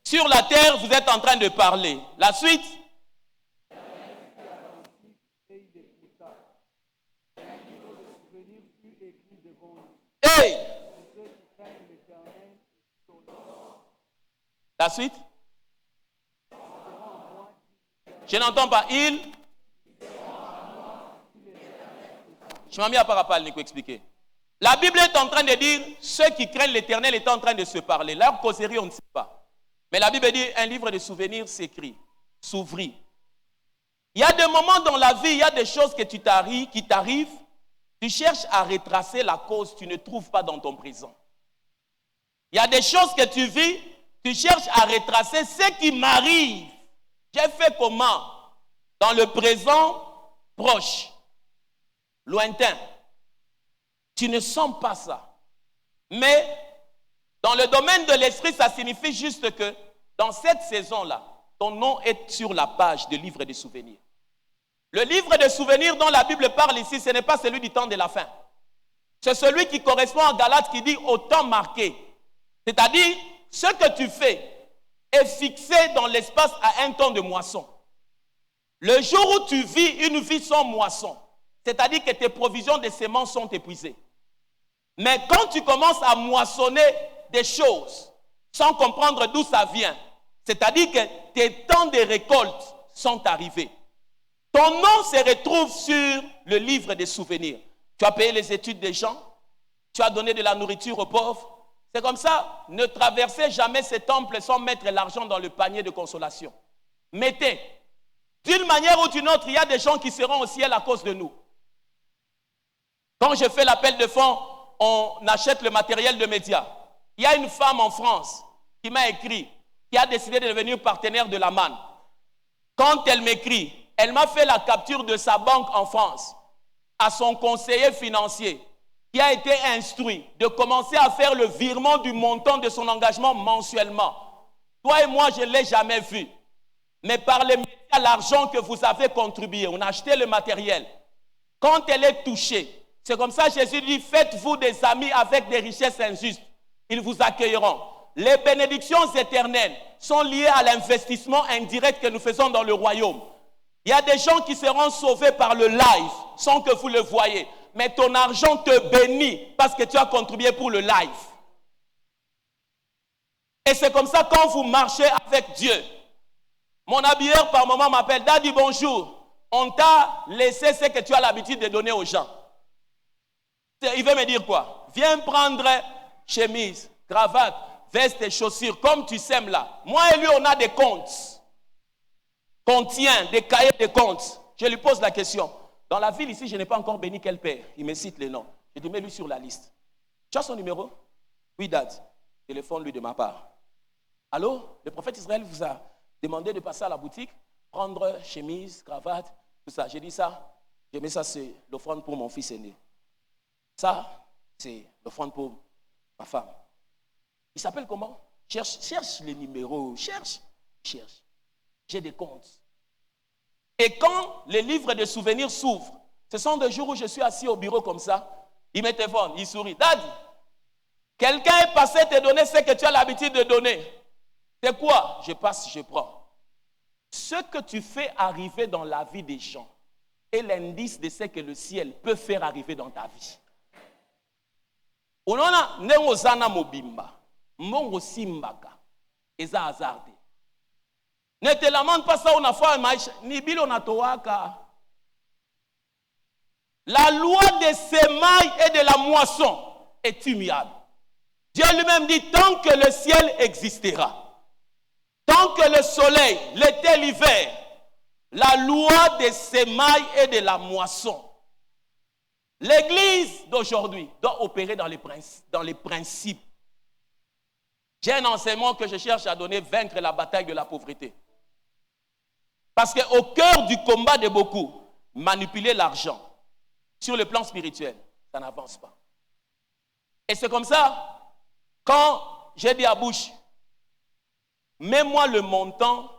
Sur la terre, vous êtes en train de parler. La suite? Hey! La suite? Je n'entends pas. Il? Je m'en mis à parapal, Nico, expliquer. La Bible est en train de dire, ceux qui craignent l'Éternel est en train de se parler. Leur causerie, on ne sait pas. Mais la Bible dit, un livre de souvenirs s'écrit, s'ouvrit. Il y a des moments dans la vie, il y a des choses qui t'arrivent, tu cherches à retracer la cause, tu ne trouves pas dans ton présent. Il y a des choses que tu vis, tu cherches à retracer ce qui m'arrive. J'ai fait comment? Dans le présent proche, lointain. Tu ne sens pas ça. Mais dans le domaine de l'esprit, ça signifie juste que dans cette saison-là, ton nom est sur la page du livre des souvenirs. Le livre des souvenirs dont la Bible parle ici, ce n'est pas celui du temps de la fin. C'est celui qui correspond à Galates qui dit au temps marqué. C'est-à-dire, ce que tu fais est fixé dans l'espace à un temps de moisson. Le jour où tu vis une vie sans moisson, c'est-à-dire que tes provisions de semences sont épuisées. Mais quand tu commences à moissonner des choses sans comprendre d'où ça vient, c'est-à-dire que tes temps de récolte sont arrivés. Ton nom se retrouve sur le livre des souvenirs. Tu as payé les études des gens, tu as donné de la nourriture aux pauvres. C'est comme ça, ne traversez jamais ces temples sans mettre l'argent dans le panier de consolation. Mettez. D'une manière ou d'une autre, il y a des gens qui seront au ciel à cause de nous. Quand je fais l'appel de fonds, on achète le matériel de médias. Il y a une femme en France qui m'a écrit, qui a décidé de devenir partenaire de la manne. Quand elle m'écrit, elle m'a fait la capture de sa banque en France à son conseiller financier qui a été instruit de commencer à faire le virement du montant de son engagement mensuellement. Toi et moi, je ne l'ai jamais vu. Mais par les médias, l'argent que vous avez contribué, on a acheté le matériel. Quand elle est touchée, c'est comme ça Jésus dit, faites-vous des amis avec des richesses injustes. Ils vous accueilleront. Les bénédictions éternelles sont liées à l'investissement indirect que nous faisons dans le royaume. Il y a des gens qui seront sauvés par le live sans que vous le voyez. Mais ton argent te bénit parce que tu as contribué pour le live. Et c'est comme ça quand vous marchez avec Dieu. Mon habilleur par moment m'appelle, Daddy bonjour. On t'a laissé ce que tu as l'habitude de donner aux gens. Il veut me dire quoi? Viens prendre chemise, cravate, veste et chaussures comme tu sèmes là. Moi et lui on a des comptes. Qu'on tient, des cahiers de comptes. Je lui pose la question. Dans la ville ici, je n'ai pas encore béni quel père. Il me cite les noms. Je dis, mets-lui sur la liste. Tu as son numéro? Oui, Dad. Téléphone-lui de ma part. Allô? Le prophète Israël vous a demandé de passer à la boutique, prendre chemise, cravate, tout ça. J'ai dit ça. J'ai mis ça, c'est l'offrande pour mon fils aîné. Ça, c'est l'offrande pour ma femme. Il s'appelle comment? Cherche les numéros. Cherche. J'ai des comptes. Et quand les livres de souvenirs s'ouvrent, ce sont des jours où je suis assis au bureau comme ça, il me téléphone, il sourit. Daddy, quelqu'un est passé te donner ce que tu as l'habitude de donner. C'est quoi? Je passe, je prends. Ce que tu fais arriver dans la vie des gens est l'indice de ce que le ciel peut faire arriver dans ta vie. Onona nengo zana mobimba, mongo simbaka, eza hazarde. Ne te lamente pas ça, on a fait maïcha, ni bilo na toaka. La loi des semailles et de la moisson est immuable. Dieu lui-même dit, tant que le ciel existera, tant que le soleil, l'été, l'hiver, la loi des semailles et de la moisson. L'église d'aujourd'hui doit opérer dans les principes. J'ai un enseignement que je cherche à donner, vaincre la bataille de la pauvreté. Parce qu'au cœur du combat de beaucoup, manipuler l'argent sur le plan spirituel, ça n'avance pas. Et c'est comme ça, quand j'ai dit à Bush, mets-moi le montant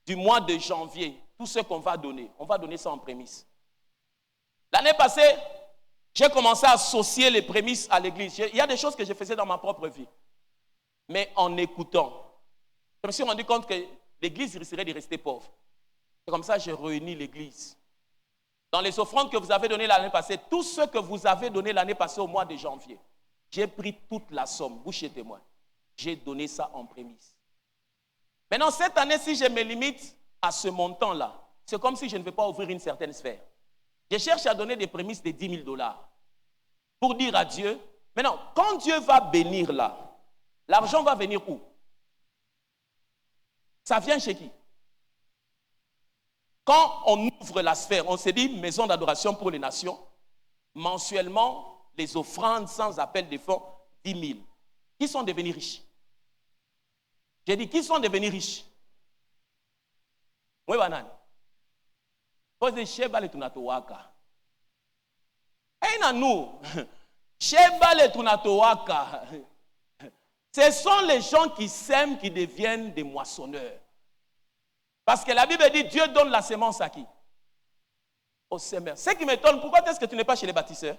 du mois de janvier, tout ce qu'on va donner, on va donner ça en prémisse. L'année passée, j'ai commencé à associer les prémices à l'église. Il y a des choses que je faisais dans ma propre vie. Mais en écoutant, je me suis rendu compte que l'église risquerait de rester pauvre. C'est comme ça que j'ai réuni l'église. Dans les offrandes que vous avez données l'année passée, tout ce que vous avez donné l'année passée au mois de janvier, j'ai pris toute la somme, bouche et témoin. J'ai donné ça en prémisse. Maintenant, cette année, si je me limite à ce montant-là, c'est comme si je ne vais pas ouvrir une certaine sphère. Je cherche à donner des prémices de 10 000 $ pour dire à Dieu, maintenant, quand Dieu va bénir là, l'argent va venir où? Ça vient chez qui? Quand on ouvre la sphère, on se dit maison d'adoration pour les nations, mensuellement, les offrandes sans appel de fonds, 10 000. Qui sont devenus riches? J'ai dit, qui sont devenus riches? Oui, banane. Pose Sheba le tunatowaka. Et nous, Sheba le tunatowaka. Ce sont les gens qui sèment qui deviennent des moissonneurs. Parce que la Bible dit, Dieu donne la semence à qui? Aux semeurs. Ce qui m'étonne, pourquoi est-ce que tu n'es pas chez les bâtisseurs?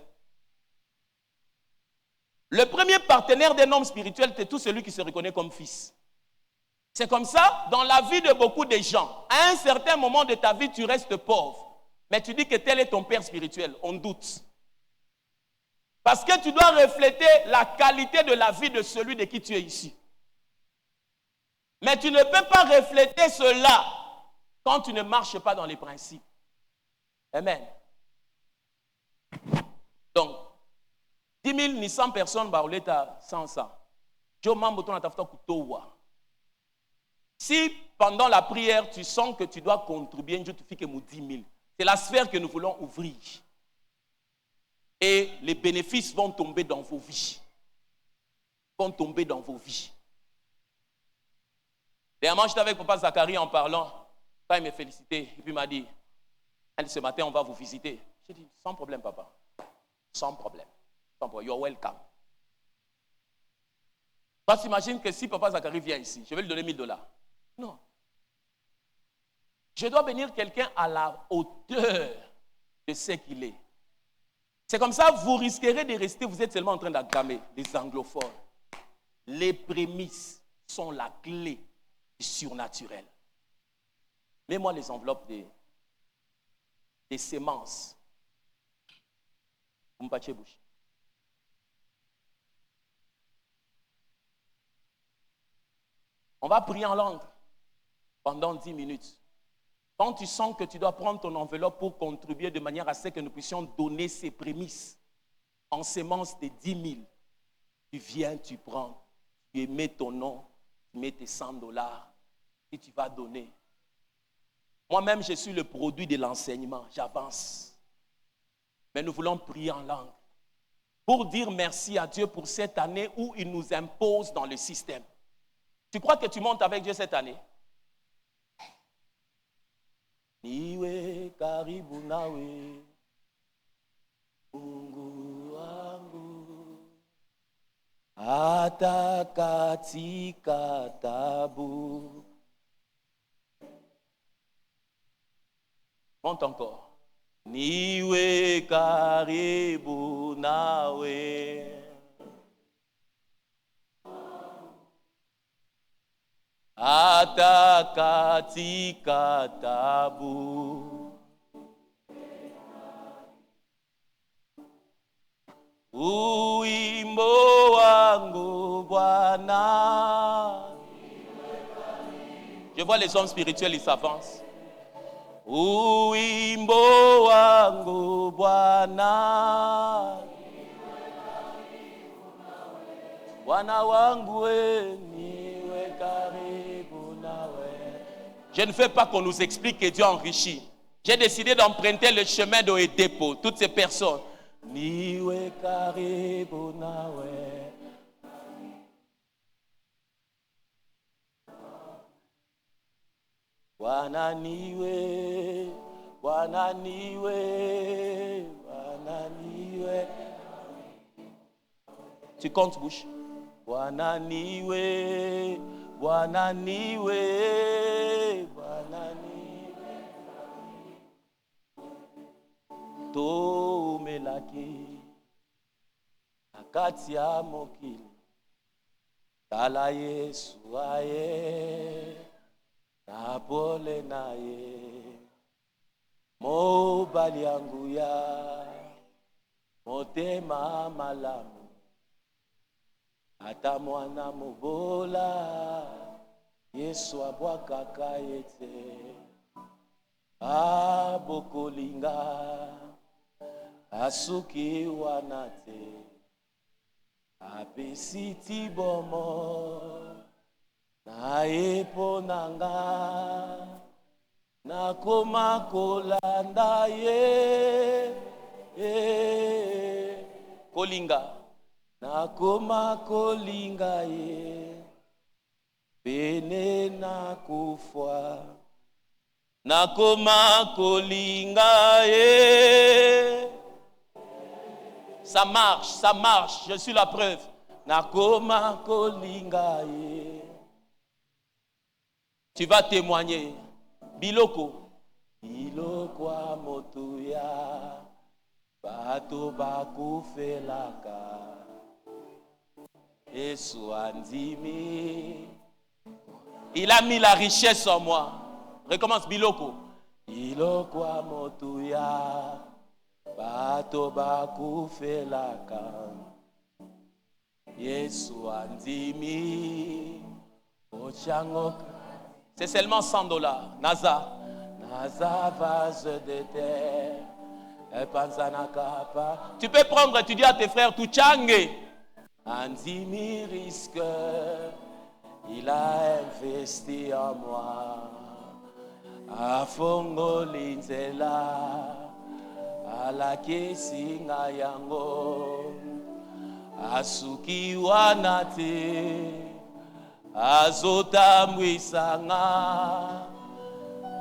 Le premier partenaire d'un homme spirituel, c'est tout celui qui se reconnaît comme fils. C'est comme ça, dans la vie de beaucoup de gens. À un certain moment de ta vie, tu restes pauvre. Mais tu dis que tel est ton père spirituel. On doute. Parce que tu dois refléter la qualité de la vie de celui de qui tu es ici. Mais tu ne peux pas refléter cela quand tu ne marches pas dans les principes. Amen. Donc, 10 000 ni 100 personnes, sans ça. Si pendant la prière, tu sens que tu dois contribuer, je te fais que 10 000. C'est la sphère que nous voulons ouvrir. Et les bénéfices vont tomber dans vos vies. Vont tomber dans vos vies. Dernièrement, j'étais avec Papa Zacharie en parlant. Quand il m'a félicité, et puis il m'a dit, ce matin, on va vous visiter. J'ai dit, sans problème, papa. Sans problème. Sans problème. You're welcome. Toi, t'imagines que si Papa Zacharie vient ici, je vais lui donner 1 000 $. Non. Je dois bénir quelqu'un à la hauteur de ce qu'il est. C'est comme ça, vous risquerez de rester, vous êtes seulement en train d'acclamer les anglophones. Les prémices sont la clé du surnaturel. Mets-moi les enveloppes des semences. On va prier en langue pendant 10 minutes. Quand tu sens que tu dois prendre ton enveloppe pour contribuer de manière à ce que nous puissions donner ces prémices en semences de 10 000, tu viens, tu prends, tu mets ton nom, tu mets tes 100 $, et tu vas donner. Moi-même, je suis le produit de l'enseignement, j'avance. Mais nous voulons prier en langue pour dire merci à Dieu pour cette année où il nous impose dans le système. Tu crois que tu montes avec Dieu cette année? Niwe karibu nawe, Mungu wangu, hata katika tabu. Monte encore. Niwe karibu nawe. Hata katika tabu. Uimbo wangu Bwana. Je vois les hommes spirituels, ils s'avancent. Uimbo wangu Bwana. Bwana wangu niwe karibu nawe. Je ne veux pas qu'on nous explique que Dieu enrichit. J'ai décidé d'emprunter le chemin de Oedipo, toutes ces personnes. Niwe karibu nawe. Bwana niwe, Bwana niwe, Bwana niwe. Tu comptes bouche. Bwana niwe, Bwana niwe, Bwana niwe. Tomelaki nakati ya mokili. Tala Yesu aye. Na pole naye mobali yangu ya motema malamu ata mwana mobola Yesu abwakaka ete abokolinga asuki wana te apesi ti bomo na epo nanga nakoma kolanda ye kolinga nakoma kolinga ye pene nakufwa nakoma kolinga ye. Ça marche, je suis la preuve. Nakoma kolinga ye. Tu vas témoigner. Biloko. Biloko a motuya. Bato bakufelaka. Yesu andimi. Il a mis la richesse en moi. Recommence. Biloko. Biloko a motuya. Bato bakufelaka. Yesu andimi. Ochangoka. C'est seulement $100. Naza. Naza vase de terre. Tu peux prendre, tu dis à tes frères, tu change. Andimi risque. Il a investi en moi. Afongo linzela. Ala kesi nga yango. Asuki wanate. Azotambwisanga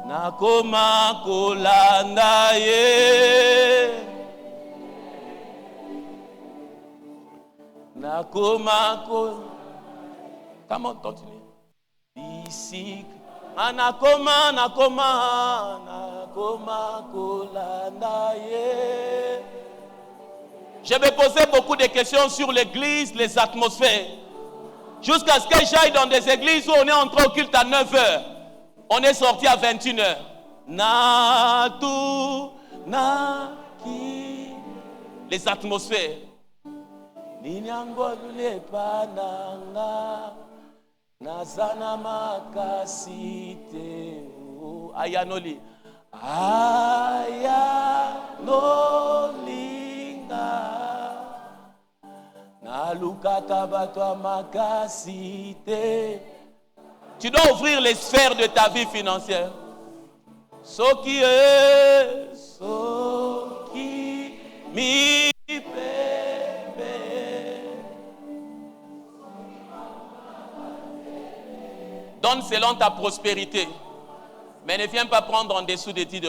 nakoma kolanda ye nakoma kolanda. Come on, continue. Bisik nakoma kolanda ye. Je vais poser beaucoup de questions sur l'église, les atmosphères. Jusqu'à ce que j'aille dans des églises où on est entré au culte à 9h. On est sorti à 21h. Natu, naki. Les atmosphères. Ninyangolule pananga. Nazana makasite. Ayanoli. Ayanolinga. Tu dois ouvrir les sphères de ta vie financière. Soki mi bébé. Donne selon ta prospérité. Mais ne viens pas prendre en dessous de $10.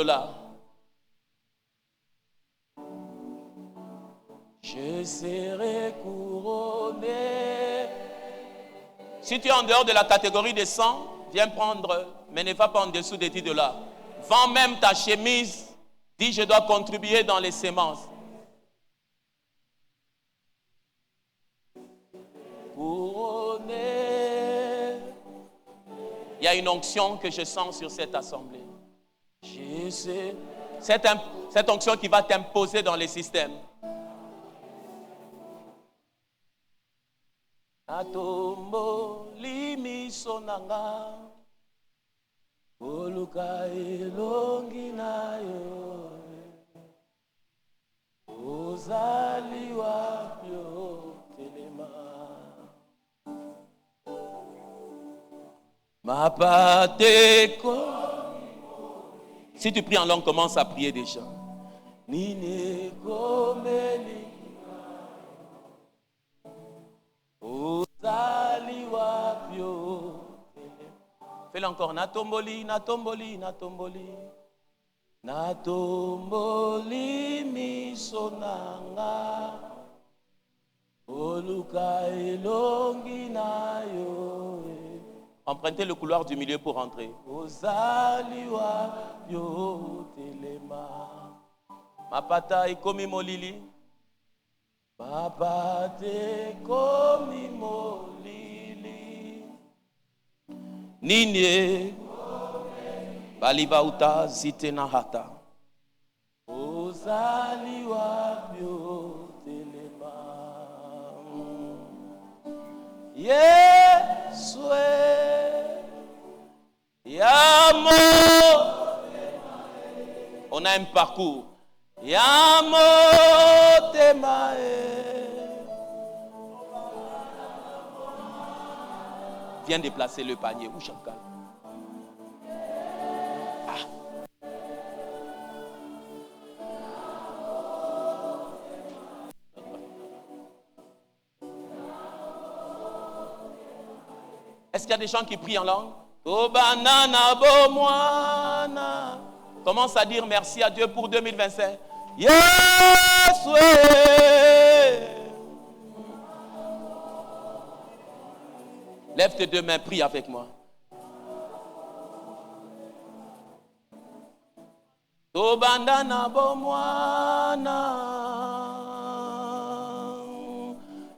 Je serai couronné. Si tu es en dehors de la catégorie des 100, viens prendre, mais ne va pas en dessous des $10. Vends même ta chemise Dis, je dois contribuer dans les semences. Couronné. Il y a une onction que je sens sur cette assemblée. Je sais. Cette onction qui va t'imposer dans les systèmes. Atombo limi sonanga oluka elongi na yo ozali wapi telema mapateko. Si tu pries en langue, commence à prier déjà. Nine komeli ozali wapi fais-le encore. Natomboli, natomboli, natomboli. Natomboli misonanga. Oluka elongi na yo. Empruntez le couloir du milieu pour entrer. Ozali wapi telema. Mapata ekomi molili. Mapate komi molili. Ninye balibauta zitena hata. Ozali wapi telema. Yeswe Yamo. On a un parcours. Yamo temae. Viens déplacer le panier. Où Chankal? Est-ce qu'il y a des gens qui prient en langue? Oh banana bo moana. Commence à dire merci à Dieu pour 2025. Yes, ouais. Lève tes deux mains, prie avec moi. Oh banana bo moana.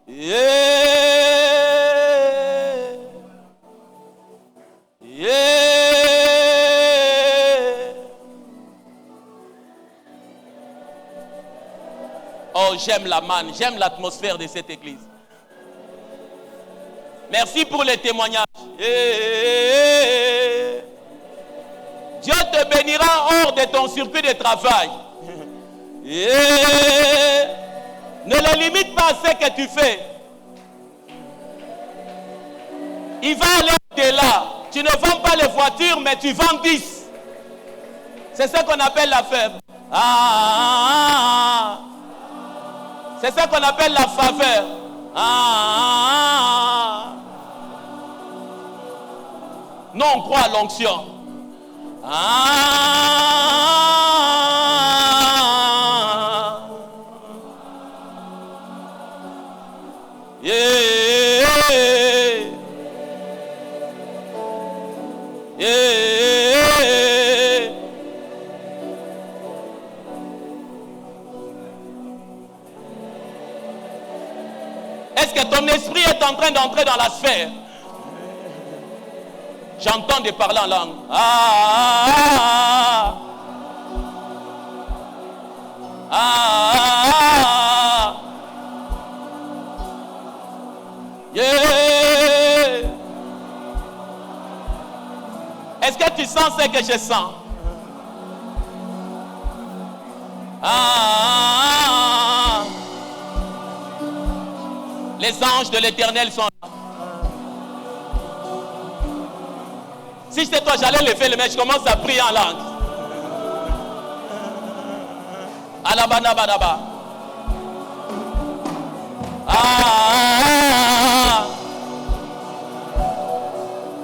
Yeah. Oh, j'aime la manne, j'aime l'atmosphère de cette église. Merci pour les témoignages. Dieu te bénira hors de ton circuit de travail. Ne le limite pas à ce que tu fais. Il va aller au-delà. Tu ne vends pas les voitures, mais tu vends 10. C'est ce qu'on appelle la fève. C'est ça qu'on appelle la faveur. Non, on croit à l'onction. Est-ce que ton esprit est en train d'entrer dans la sphère? J'entends des parler en langue. Yeah. Est-ce que tu sens ce que je sens? Les anges de l'Éternel sont là. Si c'était toi, j'allais lever le main, je commence à prier en langue. Alabanabadaba.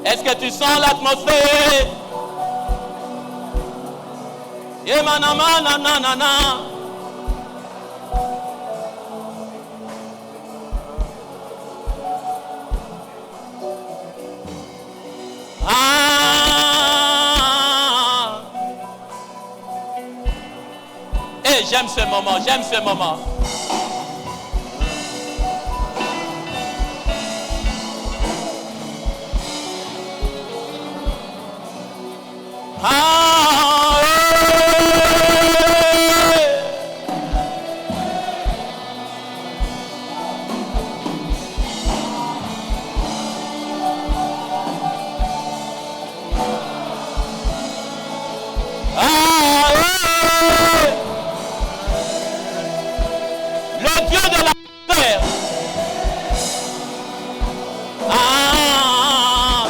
Est-ce que tu sens l'atmosphère? Yemanamana. j'aime ce moment, j'aime ce moment. Ah, le Dieu de la terre. Ah,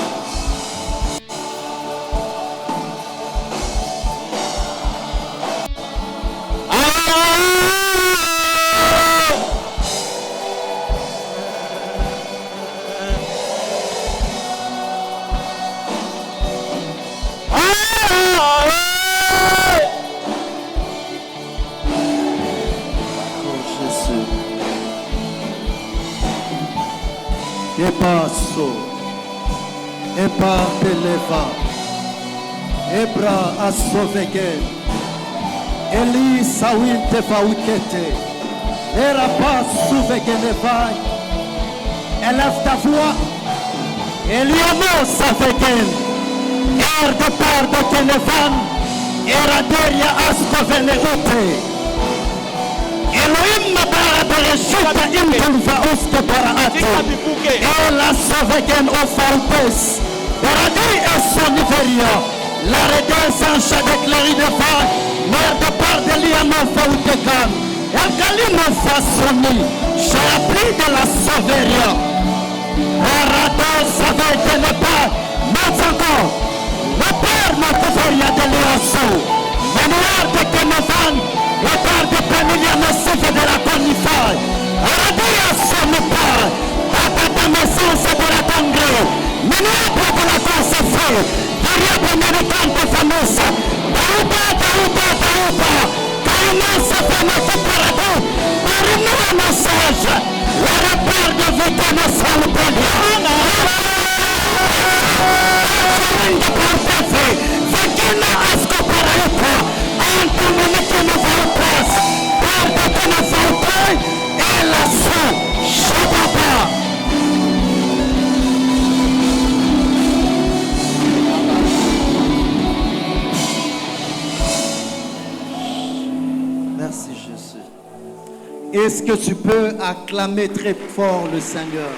Oh Jésus. E passo. E parte leva. Ebra asoveke. Eli sawinte faukete. Era passo veke levai. Élève ta voix. Eliamo saveken. De par de Kenevan. Era deria askovene ute. Elohim Mabara Bereshita Impulva Uske Paraate Ela Savegen Ofaupes Baradi Esoniveria La Redensancha déclarée de Vague Mère de part de l'Iamo Fautekan Elgalimo Fasoni J'ai appris de la Saveria Arado Savegen pas Matzako Le Père Mataveria de l'Iasso Mémoire de Kenevan la part de Pamilia Massif de la Conifai, Aradia Somupa, Papa de Messence de la Tangre, Ménèbre de la Concefe, Variable Méritante Famosa, Dauba, Caïmassa Famata Parado, Parimua Massage, la repère de Vitana Salupelia, de Portefe, Vakina Asco Paraipa, merci Jésus. Est-ce que tu peux acclamer très fort le Seigneur?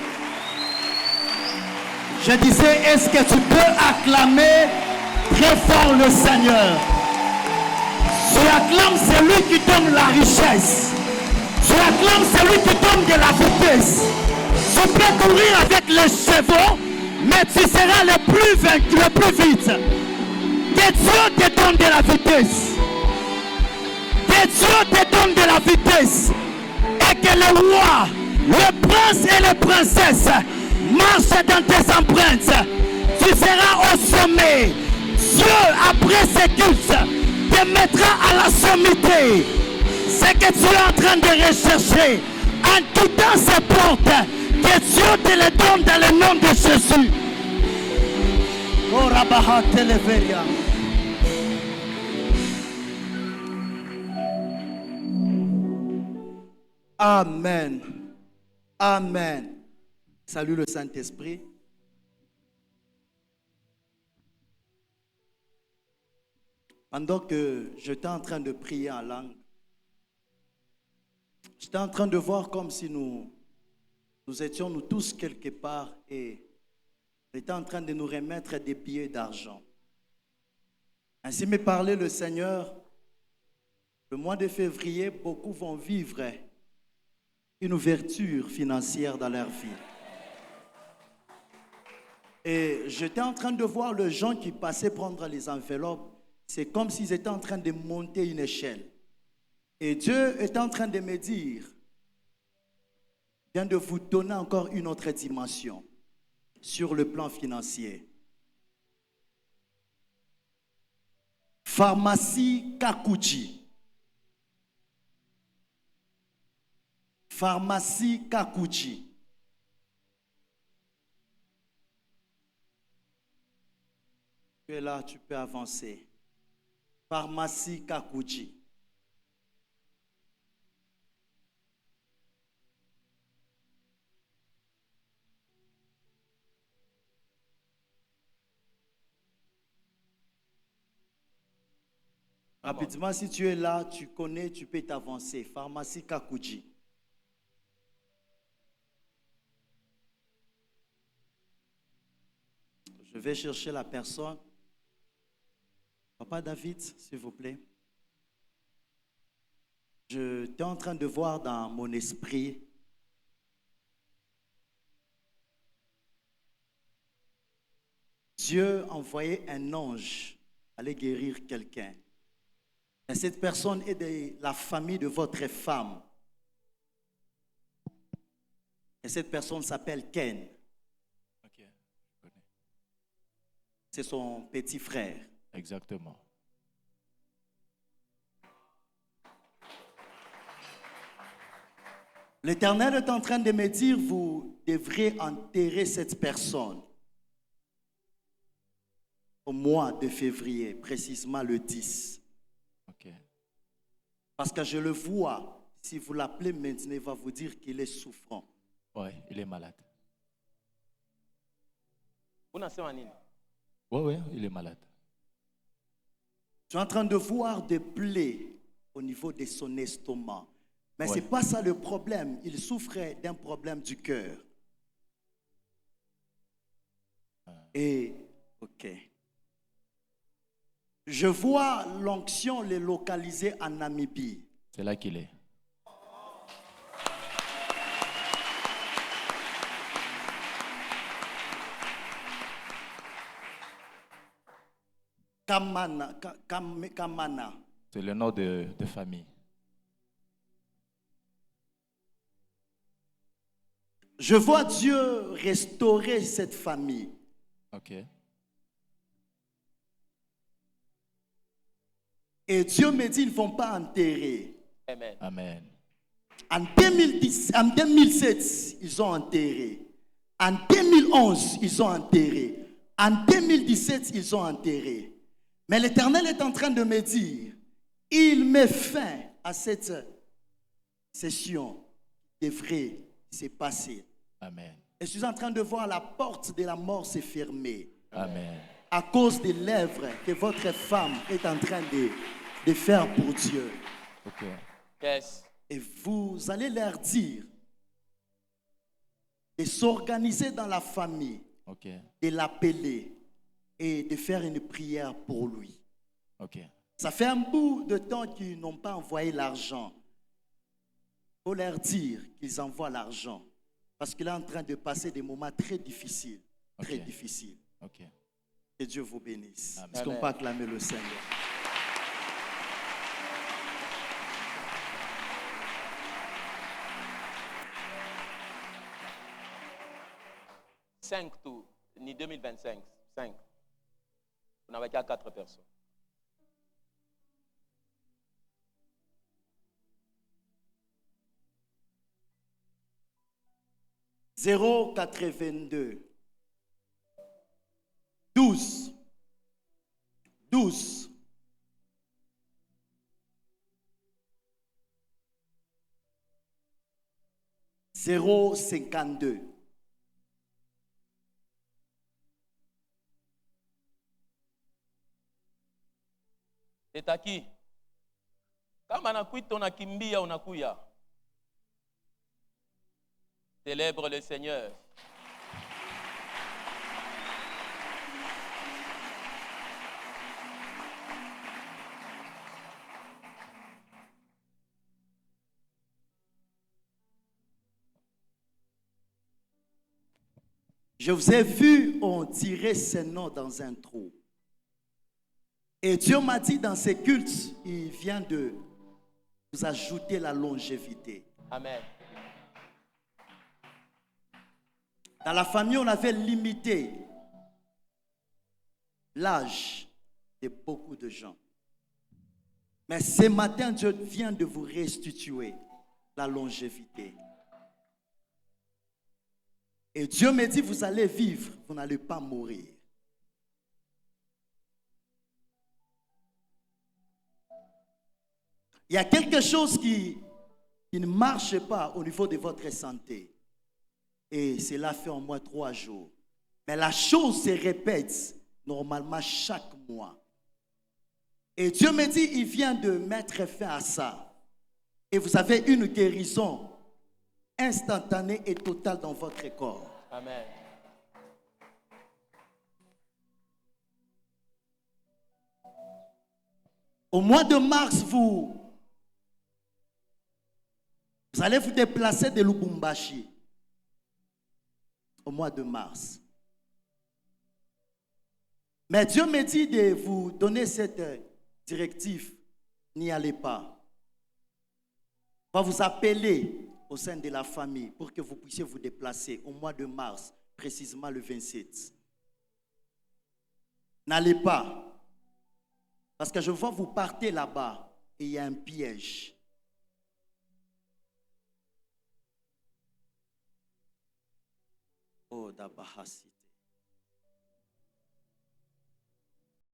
Je disais, est-ce que tu peux acclamer très fort le Seigneur? Tu acclames celui qui donne la richesse. Tu acclames celui qui donne de la vitesse. Tu peux courir avec les chevaux, mais tu seras le plus vaincu, le plus vite. Que Dieu te donne de la vitesse. Que Dieu te donne de la vitesse. Et que le roi, le prince et les princesses marchent dans tes empreintes. Tu seras au sommet. Dieu, après ce culte, te mettra à la sommité. C'est que tu es en train de rechercher en quittant ces portes. Que Dieu te les donne dans le nom de Jésus. Amen. Amen. Salut le Saint-Esprit. Pendant que j'étais en train de prier en langue, j'étais en train de voir comme si nous étions nous tous quelque part et on était en train de nous remettre des billets d'argent. Ainsi m'est parlé le Seigneur. Le mois de février, beaucoup vont vivre une ouverture financière dans leur vie. Et j'étais en train de voir les gens qui passaient prendre les enveloppes. C'est comme s'ils étaient en train de monter une échelle. Et Dieu est en train de me dire, vient de vous donner encore une autre dimension sur le plan financier. Pharmacie Kakuji. Pharmacie Kakuji. Tu es là, tu peux avancer. Pharmacie Kakuji. Rapidement, si tu es là, tu connais, tu peux t'avancer. Pharmacie Kakuji. Je vais chercher la personne. Papa David, s'il vous plaît. Je suis en train de voir dans mon esprit Dieu envoyait un ange aller guérir quelqu'un. Et cette personne est de la famille de votre femme. Et cette personne s'appelle Ken. Ok, je connais. C'est son petit frère. Exactement. L'Éternel est en train de me dire, vous devrez enterrer cette personne au mois de février, précisément le 10. Ok. Parce que je le vois, si vous l'appelez maintenant, il va vous dire qu'il est souffrant. Ouais, il est malade. Unasema nini? Ouais, il est malade. Je suis en train de voir des plaies au niveau de son estomac. Mais ce Ouais. n'est pas ça le problème. Il souffrait d'un problème du cœur. Et, ok. Je vois l'onction les localiser en Namibie. C'est là qu'il est. Kamana. C'est le nom de famille. Je vois Dieu restaurer cette famille. Ok. Et Dieu me dit, ils ne vont pas enterrer. Amen. Amen. En 2007, ils ont enterré. En 2011, ils ont enterré. En 2017, ils ont enterré. Mais l'Éternel est en train de me dire, il met fin à cette session qui devrait se passer. Amen. Et je suis en train de voir la porte de la mort se fermer Amen. à cause des lèvres que votre femme est en train de faire pour Dieu. Ok. Yes. Et vous allez leur dire de s'organiser dans la famille, Ok. de l'appeler et de faire une prière pour lui. Ok. Ça fait un bout de temps qu'ils n'ont pas envoyé l'argent. Il faut leur dire qu'ils envoient l'argent. Parce qu'il est en train de passer des moments très difficiles. Très Ok. difficiles. Ok. Que Dieu vous bénisse. Amen. Est-ce qu'on peut acclamer le Seigneur? Cinq tours, ni 2025. 5. Vous n'avez qu'à 4 personnes. « 082 12 12 052 C'est à qui? Kama nakuita unakimbia unakuya. Célèbre le Seigneur. Je vous ai vu, on tirait ces noms dans un trou. Et Dieu m'a dit dans ces cultes, il vient de vous ajouter la longévité. Amen. Dans la famille, on avait limité l'âge de beaucoup de gens. Mais ce matin, Dieu vient de vous restituer la longévité. Et Dieu me dit, vous allez vivre, vous n'allez pas mourir. Il y a quelque chose qui ne marche pas au niveau de votre santé. Et cela fait au moins 3 jours. Mais la chose se répète normalement chaque mois. Et Dieu me dit, il vient de mettre fin à ça. Et vous avez une guérison instantanée et totale dans votre corps. Amen. Au mois de mars, vous allez vous déplacer de Lubumbashi. Au mois de mars. Mais Dieu me dit de vous donner cette directive. N'y allez pas. On va vous appeler au sein de la famille pour que vous puissiez vous déplacer au mois de mars, précisément le 27. N'allez pas. Parce que je vois vous partez là-bas et il y a un piège. Oh, Dabahasite.